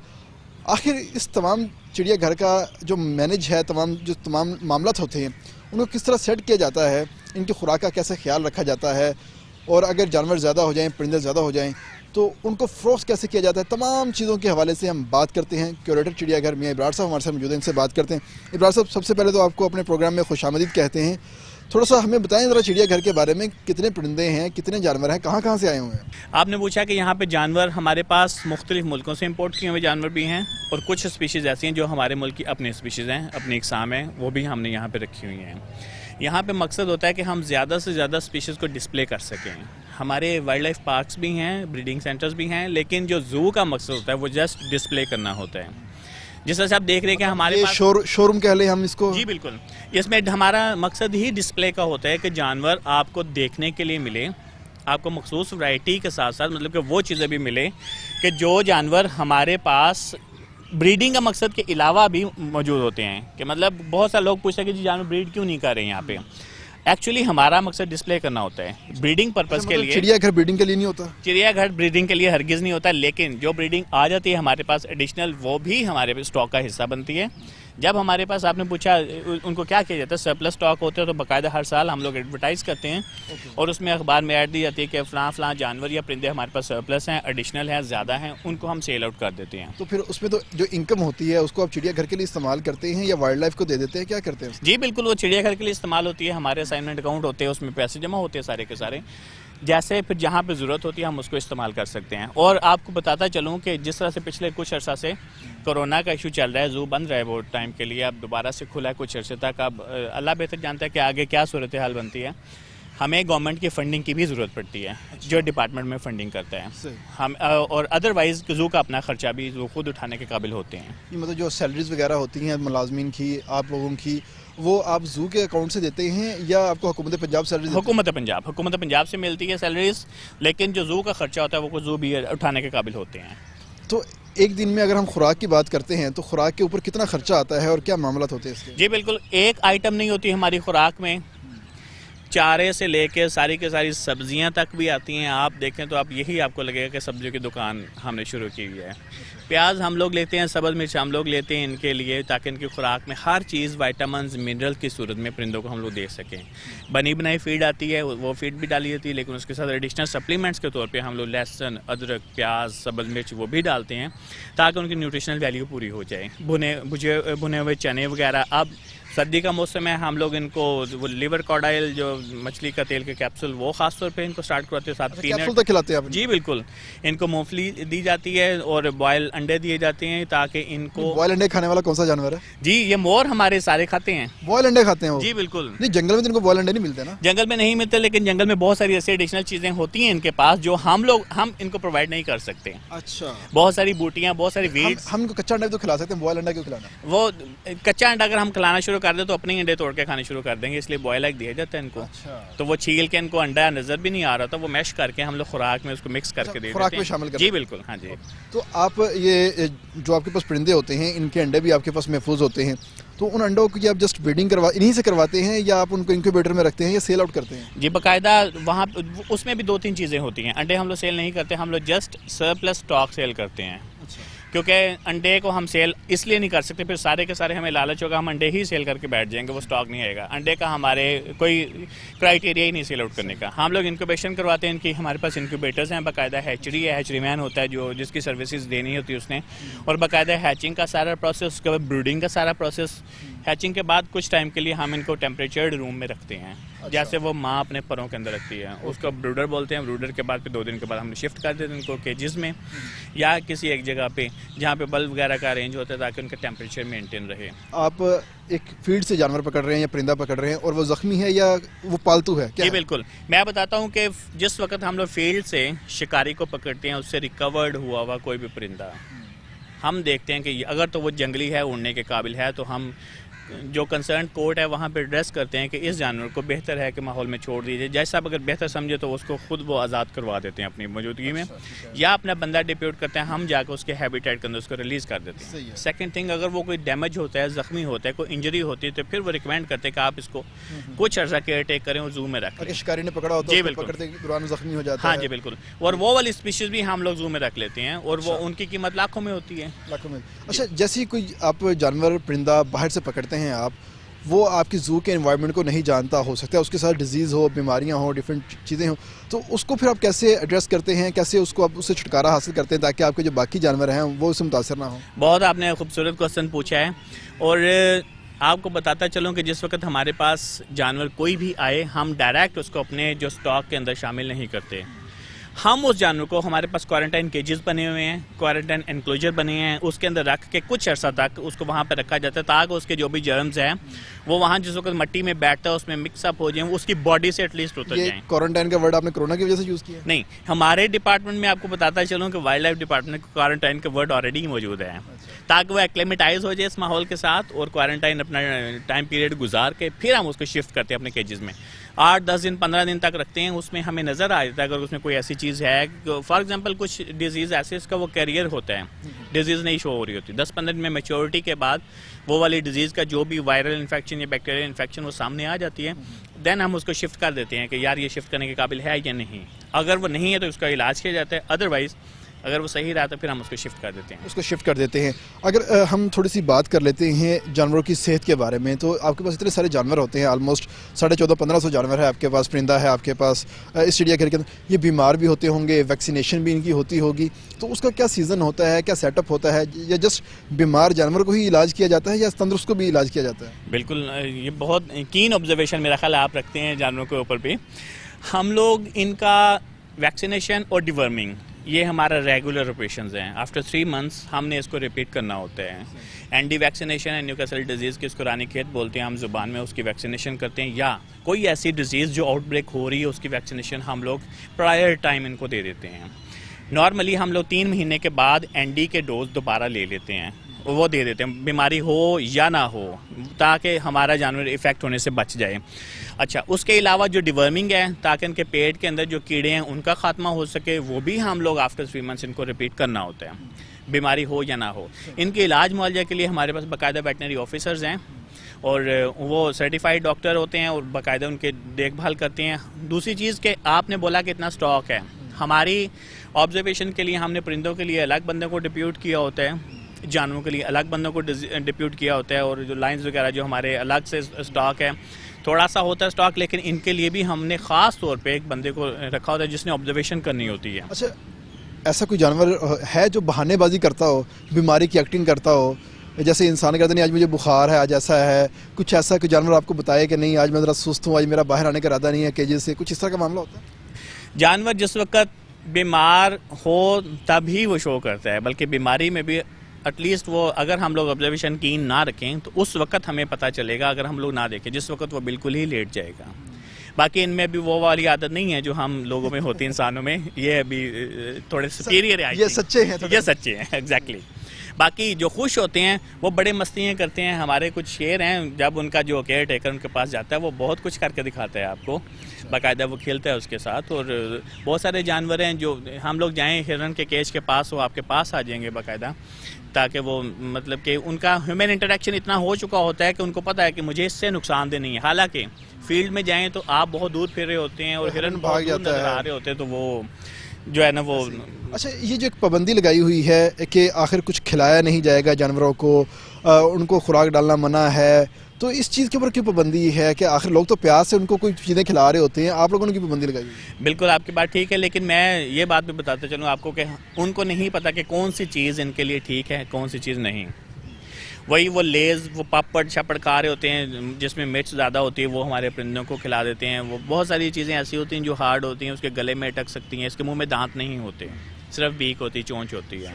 आखिर इस तमाम चिड़ियाघर का जो मैनेज है, तमाम मामलात होते हैं उनको किस तरह सेट किया जाता है, इनकी खुराक का कैसे ख्याल रखा जाता है और अगर जानवर ज़्यादा हो जाएँ, परिंदे ज़्यादा हो जाएँ तो उनको फ़रोख्त कैसे किया जाता है, तमाम चीज़ों के हवाले से हम बात करते हैं। क्यूरेटर चिड़ियाघर मियां इब्रार साहब हमारे साथ मौजूद हैं, इनसे बात करते हैं। इब्रार साहब, सबसे पहले तो आपको अपने प्रोग्राम में खुशामदीद कहते हैं। थोड़ा सा हमें बताएं ज़रा चिड़ियाघर के बारे में, कितने परिंदे हैं, कितने जानवर हैं, कहाँ से आए हुए हैं? आपने पूछा कि यहाँ पे जानवर हमारे पास मुख्तलिफ मुल्कों से इंपोर्ट किए हुए जानवर भी हैं और कुछ स्पीशीज़ ऐसी हैं जो हमारे मुल्क की अपनी स्पीशीज़ हैं, अपनी इकसाम है, वो भी हमने यहाँ पे रखी हुई हैं। यहाँ पे मकसद होता है कि हम ज़्यादा से ज़्यादा स्पीशीज़ को डिस्प्ले कर सकें। हमारे वाइल्ड लाइफ पार्क्स भी हैं, ब्रीडिंग सेंटर्स भी हैं, लेकिन जो ज़ू का मकसद होता है वो जस्ट डिस्प्ले करना होता है। जिस तरह से आप देख रहे हैं कि हमारे पास शोरूम कह लें हम इसको। जी बिल्कुल, इसमें हमारा मकसद ही डिस्प्ले का होता है कि जानवर आपको देखने के लिए मिले, आपको मखसूस वैरायटी के साथ साथ मतलब कि वो चीज़ें भी मिले कि जो जानवर हमारे पास ब्रीडिंग का मकसद के अलावा भी मौजूद होते हैं। कि मतलब बहुत सारे लोग पूछते हैं कि जी जानवर ब्रीड क्यों नहीं कर रहे हैं यहाँ पे। एक्चुअली हमारा मकसद डिस्प्ले करना होता है ब्रीडिंग पर्पस के लिए। चिड़ियाघर ब्रीडिंग के लिए नहीं होता? चिड़ियाघर ब्रीडिंग के लिए हरगिज़ नहीं होता, लेकिन जो ब्रीडिंग आ जाती है हमारे पास एडिशनल, वो भी हमारे स्टॉक का हिस्सा बनती है। जब हमारे पास, आपने पूछा उनको क्या किया जाता है, सरप्लस स्टॉक होते हैं तो बाकायदा हर साल हम लोग एडवर्टाइज़ करते हैं और उसमें अखबार में ऐड दी जाती है कि फ़लाँ जानवर या परिंदे हमारे पास सरप्लस हैं, एडिशनल हैं, ज़्यादा हैं, उनको हम सेल आउट कर देते हैं। तो फिर उसमें तो जो इनकम होती है उसको आप चिड़ियाघर के लिए इस्तेमाल करते हैं या वाइल्ड लाइफ को दे देते हैं, क्या करते हैं? जी बिल्कुल, वो चिड़ियाघर के लिए इस्तेमाल होती है। हमारे असाइनमेंट अकाउंट होते हैं, उसमें पैसे जमा होते हैं सारे के सारे। जैसे फिर जहाँ पे ज़रूरत होती है हम उसको इस्तेमाल कर सकते हैं। और आपको बताता चलूँ कि जिस तरह से पिछले कुछ अर्सा से कोरोना का इशू चल रहा है, ज़ू बंद रहा है वो टाइम के लिए, अब दोबारा से खुला है कुछ अर्से तक। अब अल्लाह बेहतर जानता है कि आगे क्या सूरत हाल बनती है। हमें गवर्नमेंट की फ़ंडिंग की भी ज़रूरत पड़ती है, जो डिपार्टमेंट में फ़ंडिंग करता है हम, और अदरवाइज़ ज़ू का अपना ख़र्चा भी ज़ू खुद उठाने के काबिल होते हैं। मतलब जो सैलरीज वगैरह होती हैं मुलाजमीन की, आप लोगों की, वो आप ज़ू के अकाउंट से देते हैं या आपको हुकूमत पंजाब सैलरी? हुकूमत पंजाब से मिलती है सैलरीज, लेकिन जो ज़ू का ख़र्चा होता है वो ज़ू भी उठाने के काबिल होते हैं। तो एक दिन में अगर हम खुराक की बात करते हैं तो खुराक के ऊपर कितना खर्चा आता है और क्या मामलात होते हैं इसके? जी बिल्कुल, एक आइटम नहीं होती हमारी खुराक में, चारे से लेके सारी के सारी सब्जियां तक भी आती हैं। आप देखें तो आप यही आपको लगेगा कि सब्जियों की दुकान हमने शुरू की हुई है। प्याज हम लोग लेते हैं, सब्ज़ मिर्च हम लोग लेते हैं इनके लिए, ताकि इनकी खुराक में हर चीज़ विटामिन्स, मिनरल की सूरत में परिंदों को हम लोग दे सकें। बनी बनाई फीड आती है, वो फीड भी डाली जाती है, लेकिन उसके साथ एडिशनल सप्लीमेंट्स के तौर पे हम लोग लहसुन, अदरक, प्याज, सब्ज़ मिर्च वो भी डालते हैं ताकि उनकी न्यूट्रिशनल वैल्यू पूरी हो जाए। भुने हुए चने वगैरह। अब सर्दी का मौसम है, हम लोग इनको वो लिवर कॉर्डाइल जो मछली का तेल के कैप्सूल, वो खास तौर पे इनको स्टार्ट करते हैं। साथ कैप्सूल तक खिलाते हैं आप? जी बिल्कुल, इनको मूंगफली दी जाती है और बॉयल अंडे दिए जाते हैं ताकि इनको। बॉयल अंडे खाने वाला कौन सा जानवर है? जी ये मोर हमारे सारे खाते हैं। बॉयल अंडे खाते हैं वो? जी बिल्कुल। नहीं, जंगल में तो इनको बॉयल अंडे नहीं मिलते ना? जंगल में नहीं मिलते, लेकिन जंगल में बहुत सारी ऐसी एडिशनल चीज़ें होती हैं इनके पास जो हम इनको प्रोवाइड नहीं कर सकते। अच्छा। बहुत सारी बूटियाँ, बहुत सारी वीड्स। हम इनको कच्चा अंडा तो खिला सकते हैं, बॉयल अंडा क्यों खिलाना? वो कच्चा अंडा अगर हम खिलाना शुरू कर दें तो अपने अंडे तोड़ के खाने शुरू कर देंगे, इसलिए बॉयल एग दिया जाता है इनको। अच्छा। तो वो छील के इनको अंडा नजर भी नहीं आ रहा था, वो मैश करके हम लोग खुराक में उसको मिक्स करके दे खुराक में शामिल करते हैं। जी बिल्कुल, हाँ जी। तो आप ये जो आपके पास परिंदे होते हैं, इनके अंडे भी आपके पास महफूज होते हैं, तो उन अंडों की आप जस्ट ब्रीडिंग इन्हीं से करवाते हैं या आप उनको इंक्यूबेटर में रखते हैं या सेल आउट करते हैं? जी बाकायदा वहाँ उसमें भी 2-3 चीज़ें होती हैं। अंडे हम लोग सेल नहीं करते, हम लोग जस्ट सरप्लस स्टॉक सेल करते हैं। क्योंकि अंडे को हम सेल इसलिए नहीं कर सकते, फिर सारे के सारे हमें लालच होगा, हम अंडे ही सेल करके बैठ जाएंगे, वो स्टॉक नहीं आएगा। अंडे का हमारे कोई क्राइटेरिया ही नहीं सेल आउट करने का। हम लोग इंक्यूबेशन करवाते हैं इनकी, हमारे पास इंक्यूबेटर्स हैं, बाकायदा हैचरी है, हैचरी मैन होता है जो जिसकी सर्विसेज देनी होती है उसने, और बाकायदा हैचिंग का सारा प्रोसेस, उसके बाद ब्रूडिंग का सारा प्रोसेस, हैचिंग के बाद कुछ टाइम के लिए हम इनको टेम्परेचर्ड रूम में रखते हैं। जैसे वो माँ अपने परों के अंदर रखती है, उसको ब्रूडर बोलते हैं। ब्रूडर के बाद फिर 2 दिन के बाद हम शिफ्ट कर देते हैं उनको केजेस में या किसी एक जगह पे जहाँ पे बल्ब वगैरह का अरेंज होता है ताकि उनका टेम्परेचर मेंटेन रहे। आप एक फील्ड से जानवर पकड़ रहे हैं या परिंदा पकड़ रहे हैं और वो जख्मी है या वो पालतू है, क्या जी है? बिल्कुल, मैं बताता हूँ कि जिस वक्त हम लोग फील्ड से शिकारी को पकड़ते हैं उससे रिकवर्ड हुआ कोई भी परिंदा हम देखते हैं कि अगर तो वो जंगली है, उड़ने के काबिल है, तो हम जो कंसर्न कोर्ट है वहाँ पे एड्रेस करते हैं कि इस जानवर को बेहतर है कि माहौल में छोड़ दीजिए। जैसा आप अगर बेहतर समझे तो उसको खुद वो आज़ाद करवा देते हैं अपनी मौजूदगी में, या अपना बंदा डिप्यूट करते हैं, हम जाकर उसके हैबिटेट के अंदर उसको रिलीज़ कर देते हैं। सेकंड थिंग, अगर वो कोई डैमेज होता है, ज़ख्मी होता है, कोई इंजरी होती है, तो फिर वो रिकमेंड करते हैं कि आप इसको कुछ अर्सा केयर टेक करें और जू में रखें। अगर शिकारी ने पकड़ा होता जी है बिल्कुल, पकड़ते के दौरान जख्मी हो जाता हाँ है। जी बिल्कुल, और वो वाली स्पीशीज़ भी हम लोग जू में रख लेते हैं और वो उनकी कीमत लाखों में होती है। लाखों में। अच्छा, जैसे कोई आप जानवर परिंदा बाहर से पकड़ते हैं आप, वो आपकी जू के एनवायरनमेंट को नहीं जानता, हो सकता है उसके साथ डिजीज़ हो, बीमारियां हो, डिफरेंट चीज़ें हो, तो उसको फिर आप कैसे एड्रेस करते हैं, कैसे उसको आप उससे छुटकारा हासिल करते हैं ताकि आपके जो बाकी जानवर हैं वो उससे मुतासर ना हो? बहुत आपने खूबसूरत क्वेश्चन पूछा है और आपको बताता चलूँ कि जिस वक्त हमारे पास जानवर कोई भी आए, हम डायरेक्ट उसको अपने जो स्टॉक के अंदर शामिल नहीं करते। हम उस जानवर को, हमारे पास क्वारंटाइन केजेस बने हुए हैं, क्वारंटाइन एनक्लोजर बने हैं, उसके अंदर रख के कुछ अर्सा तक उसको वहाँ पर रखा जाता है ताकि उसके जो भी जर्म्स हैं वो वहाँ जिस वक्त मिट्टी में बैठता है उसमें मिक्सअप हो जाए, उसकी बॉडी से एटलीस्ट उतर जाएँ। क्वारंटाइन का वर्ड आपने कोरोना की वजह से यूज़ किया? नहीं, हमारे डिपार्टमेंट में आपको बताता चलूँ कि वाइल्ड लाइफ डिपार्टमेंट में क्वारंटाइन का वर्ड ऑलरेडी मौजूद है ताकि वो एक्लेमेटाइज हो जाए इस माहौल के साथ और क्वारंटाइन अपना टाइम पीरियड गुजार के फिर हम उसको शिफ्ट करते हैं अपने केजेस में। 8-10 दिन 15 दिन तक रखते हैं, उसमें हमें नज़र आ जाता है अगर उसमें कोई ऐसी चीज़ है, फॉर एग्जांपल कुछ डिजीज़ ऐसे इसका वो कैरियर होता है, डिजीज़ नहीं शो हो रही होती, 10-15 दिन में मैच्योरिटी के बाद वो वाली डिजीज़ का जो भी वायरल इन्फेक्शन या बैक्टीरियल इन्फेक्शन वो सामने आ जाती है, देन हम उसको शिफ्ट कर देते हैं कि यार ये शिफ्ट करने के काबिल है या नहीं। अगर वो नहीं है तो उसका इलाज किया जाता है, अदरवाइज़ अगर वो सही रहा तो फिर हम उसको शिफ्ट कर देते हैं। उसको शिफ्ट कर देते हैं। अगर हम थोड़ी सी बात कर लेते हैं जानवरों की सेहत के बारे में, तो आपके पास इतने सारे जानवर होते हैं, ऑलमोस्ट 1450-1500 जानवर है आपके पास, परिंदा है आपके पास इस चिड़ियाघर के अंदर, ये बीमार भी होते होंगे, वैक्सीनेशन भी इनकी होती होगी, तो उसका क्या सीज़न होता है, क्या सेटअप होता है, या जस्ट बीमार जानवर को ही इलाज किया जाता है या तंदुरुस्त को भी इलाज किया जाता है? बिल्कुल, ये बहुत कीन ऑब्जर्वेशन मेरा ख्याल आप रखते हैं जानवरों के ऊपर भी। हम लोग इनका वैक्सीनेशन और डिवर्मिंग ये हमारा रेगुलर ऑपरेशंस हैं। आफ्टर 3 मंथ्स हमने इसको रिपीट करना होता है। एंटी वैक्सीनेशन है, न्यूकासल डिजीज़ की इसको रानीखेत बोलते हैं हम ज़ुबान में, उसकी वैक्सीनेशन करते हैं, या कोई ऐसी डिजीज़ जो आउटब्रेक हो रही है उसकी वैक्सीनेशन हम लोग प्रायर टाइम इनको दे देते हैं। नॉर्मली हम लोग 3 महीने के बाद एनडी के डोज दोबारा ले लेते हैं, वो दे देते हैं, बीमारी हो या ना हो, ताकि हमारा जानवर इफ़ेक्ट होने से बच जाए। अच्छा, उसके अलावा जो डिवर्मिंग है, ताकि इनके पेट के अंदर जो कीड़े हैं उनका खात्मा हो सके, वो भी हम लोग आफ्टर 3 मंथ्स इनको रिपीट करना होता है, बीमारी हो या ना हो। इनके इलाज मुआवजा के लिए हमारे पास बाकायदा वेटनरी ऑफिसर्स हैं और वो सर्टिफाइड डॉक्टर होते हैं और बाकायदा उनके देखभाल करते हैं। दूसरी चीज़ कि आपने बोला कि इतना स्टॉक है, हमारी ऑब्जर्वेशन के लिए हमने परिंदों के लिए अलग बंदे को डिप्यूट किया होता है, जानवरों के लिए अलग बंदों को डिप्यूट किया होता है, और जो लाइंस वगैरह जो हमारे अलग से स्टॉक है, थोड़ा सा होता है स्टॉक, लेकिन इनके लिए भी हमने ख़ास तौर पे एक बंदे को रखा होता है जिसने ऑब्जर्वेशन करनी होती है। अच्छा, ऐसा कोई जानवर है जो बहानेबाजी करता हो, बीमारी की एक्टिंग करता हो, जैसे इंसान कहते नहीं आज मुझे बुखार है, आज ऐसा है, कुछ ऐसा कोई जानवर आपको बताए कि नहीं आज मैं ज़रा सुस्त हूँ, आज मेरा बाहर आने का इरादा नहीं है केजेस से, कुछ इस तरह का मामला होता है? जानवर जिस वक्त बीमार हो तभी वो शो करता है, बल्कि बीमारी में भी एटलीस्ट वो, अगर हम लोग ऑब्जर्वेशन कीन ना रखें तो उस वक्त हमें पता चलेगा, अगर हम लोग ना देखें जिस वक्त वो बिल्कुल ही लेट जाएगा। बाकी इनमें भी वो वाली आदत नहीं है जो हम लोगों में होती है, इंसानों में, ये अभी थोड़े सुपीरियर है, ये सच्चे हैं, ये सच्चे हैं, एग्जैक्टली। बाकी जो खुश होते हैं वो बड़े मस्तियाँ करते हैं। हमारे कुछ शेर हैं, जब उनका जो केयर टेकर उनके पास जाता है वो बहुत कुछ करके दिखाता है आपको, बाकायदा वो खेलता है उसके साथ। और बहुत सारे जानवर हैं जो हम लोग जाएं हिरन के केज के पास, वो आपके पास आ जाएंगे बाकायदा, ताकि वो मतलब कि उनका ह्यूमन इंटरेक्शन इतना हो चुका होता है कि उनको पता है कि मुझे इससे नुकसानदेह नहीं है। हालांकि फील्ड में जाएं तो आप बहुत दूर फिर रहे होते हैं और हिरन भाग जाता है, आ रहे होते हैं, तो वो जो है ना वो। अच्छा, ये जो एक पाबंदी लगाई हुई है कि आखिर कुछ खिलाया नहीं जाएगा जानवरों को, उनको खुराक डालना मना है, तो इस चीज़ के ऊपर क्यों पाबंदी है कि आखिर लोग तो प्यास से उनको कोई चीज़ें खिला रहे होते हैं, आप लोगों ने क्यों पाबंदी लगाई हुई है? बिल्कुल आपकी बात ठीक है, लेकिन मैं ये बात भी बताता चलूँ आपको कि उनको नहीं पता कि कौन सी चीज़ इनके लिए ठीक है, कौन सी चीज़ नहीं। वही वो लेज़, वो पापड़ शापड़ खा रहे होते हैं जिसमें मिर्च ज़्यादा होती है, वो हमारे परिंदों को खिला देते हैं। वो बहुत सारी चीज़ें ऐसी होती हैं जो हार्ड होती हैं, उसके गले में अटक सकती हैं। इसके मुंह में दांत नहीं होते, सिर्फ बीक होती, चोंच होती है,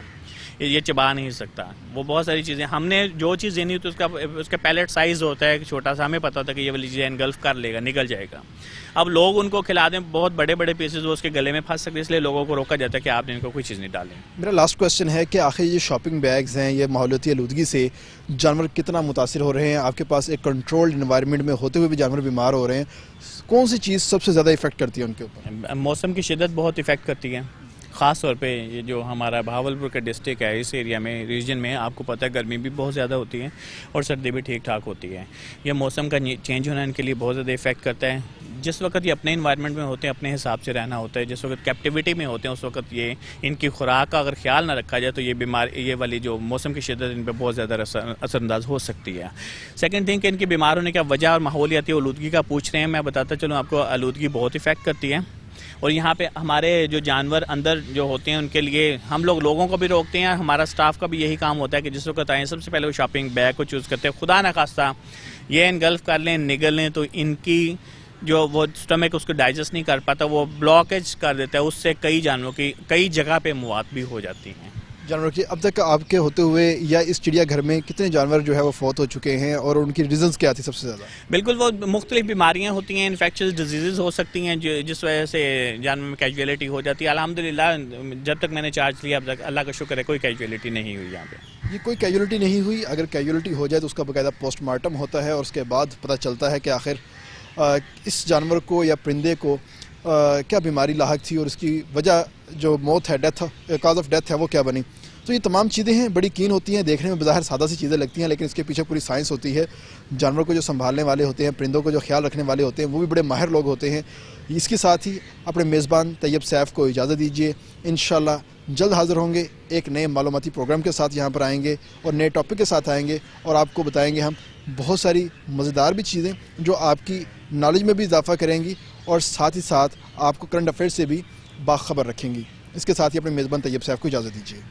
ये चबा नहीं सकता। वो बहुत सारी चीज़ें हमने जो चीज़ देनी होती है उसका पैलेट साइज़ होता है छोटा सा, हमें पता होता है कि ये वाली चीज़ें एनगल्फ कर लेगा, निकल जाएगा। अब लोग उनको खिला दें बहुत बड़े बड़े पीसेज, वो उसके गले में फंस सकते हैं, इसलिए लोगों को रोका जाता है कि आपने इनको कोई चीज़ नहीं डालें। मेरा लास्ट क्वेश्चन है कि आखिर ये शॉपिंग बैग्स हैं, ये माहौलियाती आलूदगी से जानवर कितना मुतासिर हो रहे हैं? आपके पास एक कंट्रोल्ड इन्वायरमेंट में होते हुए भी जानवर बीमार हो रहे हैं, कौन सी चीज़ सबसे ज़्यादा इफेक्ट करती है उनके ऊपर? मौसम की शिद्दत बहुत इफ़ेक्ट करती है, ख़ास तौर पे ये जो हमारा भावलपुर का डिस्ट्रिक्ट है, इस एरिया में, रीजन में आपको पता है गर्मी भी बहुत ज़्यादा होती है और सर्दी भी ठीक ठाक होती है। ये मौसम का चेंज होना इनके लिए बहुत ज़्यादा इफ़ेक्ट करता है। जिस वक्त ये अपने इन्वायरमेंट में होते हैं अपने हिसाब से रहना होता है, जिस वक्त कैप्टिविटी में होते हैं उस वक्त ये इनकी खुराक का अगर ख्याल ना रखा जाए तो ये वाली जो मौसम की शिद्दत इन पर बहुत ज़्यादा असरअंदाज हो सकती है। सेकंड थिंग कि इनके बीमार होने का वजह और माहौलियाती आलूदगी का पूछ रहे हैं, मैं बताता चलूँ आपको, आलूदगी बहुत इफ़ेक्ट करती है। और यहाँ पे हमारे जो जानवर अंदर जो होते हैं उनके लिए हम लोगों को भी रोकते हैं, हमारा स्टाफ का भी यही काम होता है कि जिस वक्त आए सबसे पहले वो शॉपिंग बैग को चूज़ करते हैं। खुदा न खास्ता ये इनगल्फ कर लें, निगल लें तो इनकी जो वो स्टमक उसको डाइजेस्ट नहीं कर पाता, वो ब्लॉकेज कर देता है, उससे कई जानवरों की कई जगह पे मौत भी हो जाती हैं। जानवर की अब तक आपके होते हुए या इस चिड़ियाघर में कितने जानवर जो है वो फौत हो चुके हैं और उनकी रीजंस क्या थी सबसे ज़्यादा? बिल्कुल, वो मुख्तलिफ बीमारियां होती हैं, इन्फेक्शियस डिजीज़ हो सकती हैं जिस वजह से जानवर में कैजुअलिटी हो जाती है। अल्हम्दुलिल्लाह जब तक मैंने चार्ज लिया अब तक अल्लाह का शुक्र है कोई कैजुअलिटी नहीं हुई यहाँ पे। ये कोई कैजुअलिटी नहीं हुई? अगर कैजुअलिटी हो जाए तो उसका बाकायदा पोस्टमार्टम होता है और उसके बाद पता चलता है कि आखिर इस जानवर को या परिंदे को क्या बीमारी लाहक थी और इसकी वजह जो मौत है, डेथ, कॉज ऑफ डेथ है, वो क्या बनी। तो ये तमाम चीज़ें हैं, बड़ी कीन होती हैं, देखने में बज़ाहिर सादा सी चीज़ें लगती हैं, लेकिन इसके पीछे पूरी साइंस होती है। जानवर को जो संभालने वाले होते हैं, परिंदों को जो ख्याल रखने वाले होते हैं, वो भी बड़े माहिर लोग होते हैं। इसके साथ ही अपने मेज़बान तैयब सैफ को इजाज़त दीजिए। इंशाल्लाह जल्द हाज़िर होंगे, एक नए मालूमाती प्रोग्राम के साथ यहाँ पर आएँगे और नए टॉपिक के साथ आएँगे और आपको बताएँगे हम बहुत सारी मज़ेदार भी चीज़ें जो आपकी नॉलेज में भी इजाफ़ा करेंगी और साथ ही साथ आपको करंट अफेयर से भी बाखबर रखेंगी। इसके साथ ही अपने मेज़बान तैयब सैफ को इजाज़त दीजिए।